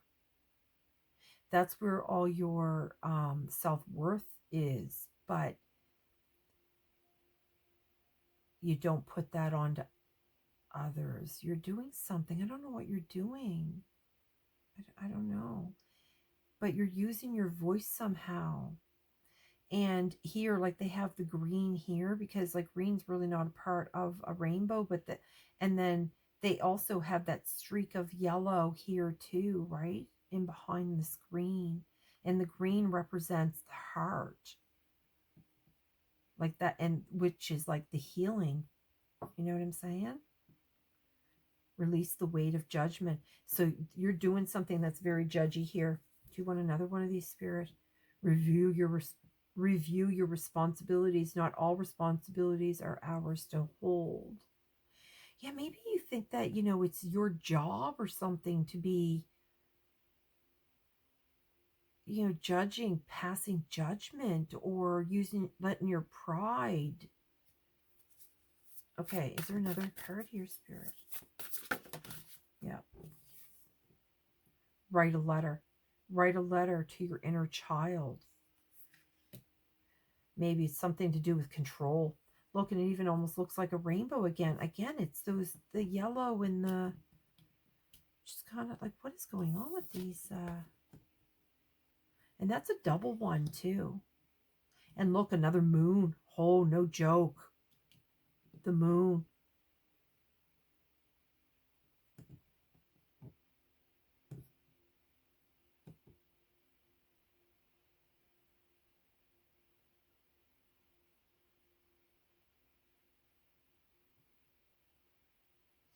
That's where all your self-worth is. But you don't put that onto others. You're doing something. I don't know what you're doing. I don't know. But you're using your voice somehow. And here, like, they have the green here, because like green's really not a part of a rainbow, but and then they also have that streak of yellow here too, right? In behind this green. And the green represents the heart. Like that, and which is like the healing. You know what I'm saying? Release the weight of judgment. So you're doing something that's very judgy here. Do you want another one of these, Spirit? Review your responsibilities. Not all responsibilities are ours to hold. Yeah, maybe you think that, you know, it's your job or something to be, you know, judging, passing judgment, or letting your pride. Okay, is there another card here, Spirit? Yeah. Write a letter. Write a letter to your inner child. Maybe it's something to do with control. Look, and it even almost looks like a rainbow again. Again, it's the yellow and the, just kind of like, what is going on with these? And that's a double one too. And look, another moon. Oh, no joke. The moon.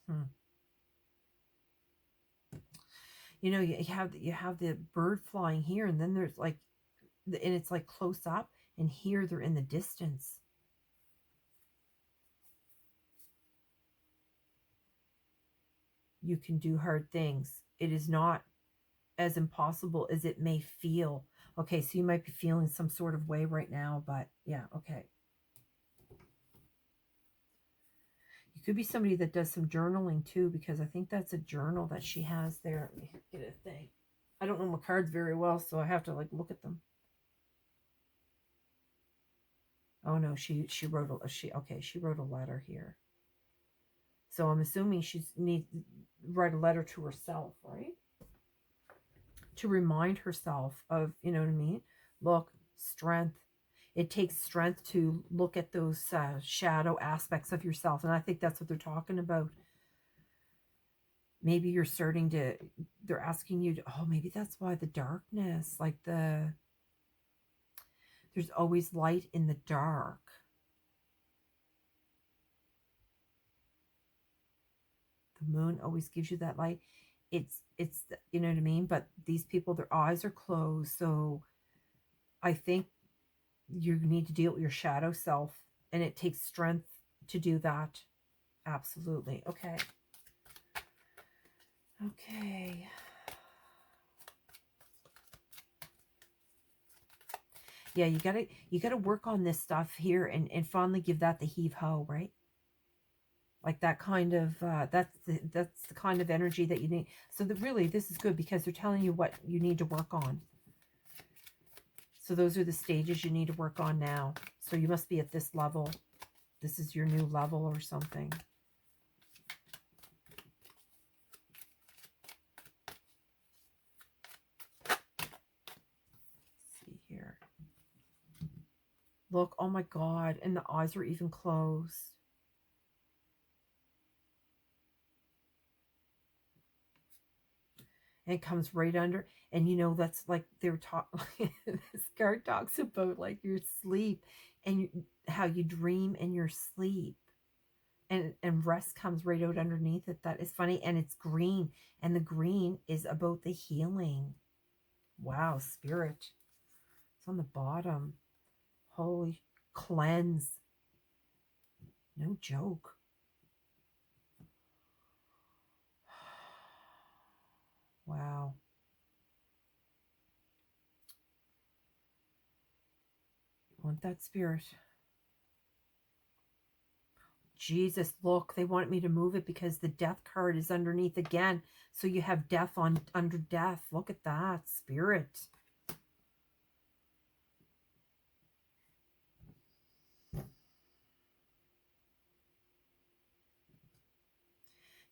Hmm. You know, you have the bird flying here, and then there's like, and it's like close up, and here they're in the distance. You can do hard things. It is not as impossible as it may feel. Okay, so you might be feeling some sort of way right now, but yeah, okay. You could be somebody that does some journaling too, because I think that's a journal that she has there. Let me get a thing. I don't know my cards very well, so I have to like look at them. Oh no, she wrote she wrote a letter here. So I'm assuming she's need write a letter to herself, right? To remind herself of, you know what I mean? Look, strength. It takes strength to look at those shadow aspects of yourself. And I think that's what they're talking about. Maybe you're starting to, they're asking you to, oh, maybe that's why the darkness, like there's always light in the dark. The moon always gives you that light. It's, you know what I mean? But these people, their eyes are closed. So I think you need to deal with your shadow self, and it takes strength to do that. Absolutely. Okay. Okay. Yeah, you gotta work on this stuff here and finally give that the heave ho, right? Like that kind of that's the kind of energy that you need. So really this is good because they're telling you what you need to work on. So those are the stages you need to work on now. So you must be at this level. This is your new level or something. Let's see here. Look, oh my God, and the eyes are even closed. And it comes right under, and you know that's like they were talking. This card talks about like your sleep and how you dream in your sleep, and rest comes right out underneath it. That is funny, and it's green, and the green is about the healing. Wow, spirit. It's on the bottom. Holy cleanse. No joke. Wow. You want that spirit? Jesus, look, they want me to move it because the death card is underneath again. So you have death on under death. Look at that, spirit.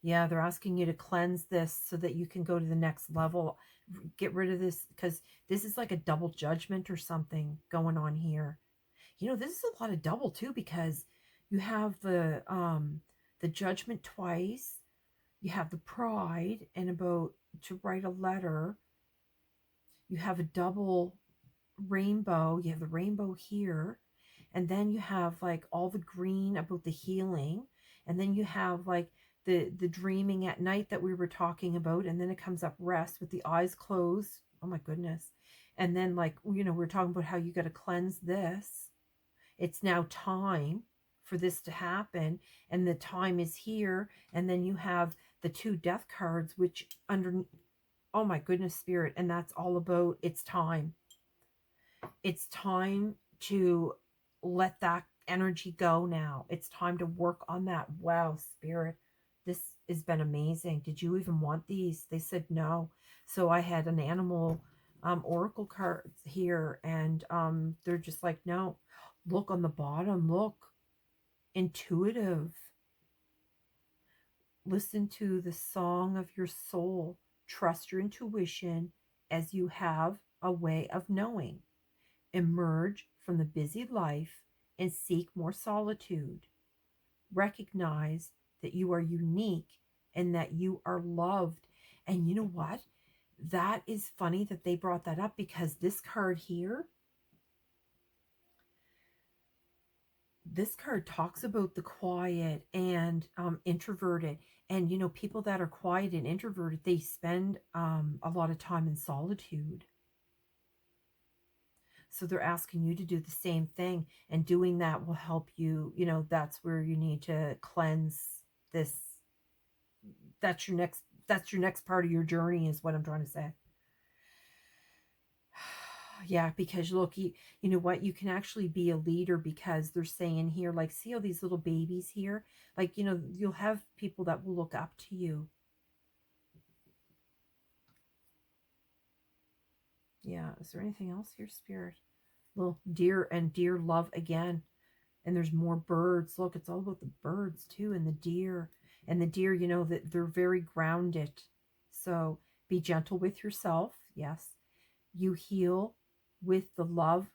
Yeah, they're asking you to cleanse this so that you can go to the next level. Get rid of this because this is like a double judgment or something going on here. You know, this is a lot of double too because you have the judgment twice. You have the pride and about to write a letter. You have a double rainbow. You have the rainbow here. And then you have like all the green about the healing. And then you have like the dreaming at night that we were talking about. And then it comes up rest with the eyes closed. Oh my goodness. And then like, you know, we're talking about how you got to cleanse this. It's now time for this to happen. And the time is here. And then you have the two death cards, which under, oh my goodness, spirit. And that's all about it's time. It's time to let that energy go now. It's time to work on that. Wow, spirit, this has been amazing. Did you even want these? They said no. So I had an animal oracle cards here, and they're just like, no. Look on the bottom. Look. Intuitive. Listen to the song of your soul. Trust your intuition as you have a way of knowing. Emerge from the busy life and seek more solitude. Recognize that you are unique and that you are loved. And you know what? That is funny that they brought that up because this card here, this card talks about the quiet and introverted. And, you know, people that are quiet and introverted, they spend a lot of time in solitude. So they're asking you to do the same thing, and doing that will help you. You know, that's where you need to cleanse this. That's your next part of your journey is what I'm trying to say. Yeah, because look, you know what? You can actually be a leader because they're saying here, like, see all these little babies here? Like, you know, you'll have people that will look up to you. Yeah. Is there anything else here, Spirit? Little deer and deer love again. And there's more birds. Look, it's all about the birds too, and the deer. And the deer, you know, that they're very grounded. So be gentle with yourself. Yes. You heal with the love,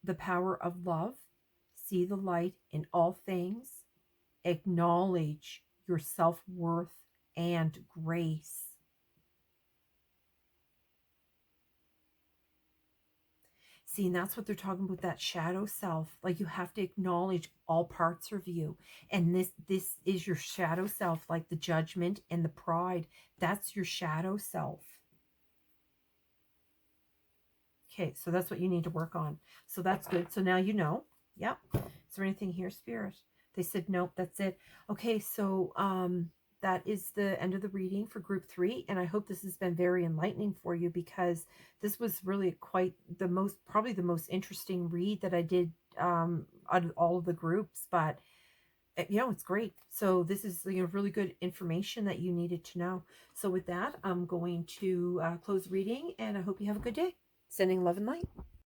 the power of love. See the light in all things. Acknowledge your self-worth and grace. See, and that's what they're talking about, that shadow self. Like, you have to acknowledge all parts of you. And this is your shadow self, like the judgment and the pride. That's your shadow self. Okay, so that's what you need to work on. So that's good. So now you know. Yep. Is there anything here, Spirit? They said nope, that's it. Okay, so that is the end of the reading for group 3, and I hope this has been very enlightening for you, because this was really quite the most, probably the most interesting read that I did out of all of the groups. But you know, it's great. So this is, you know, really good information that you needed to know. So with that, I'm going to close reading, and I hope you have a good day. Sending love and light.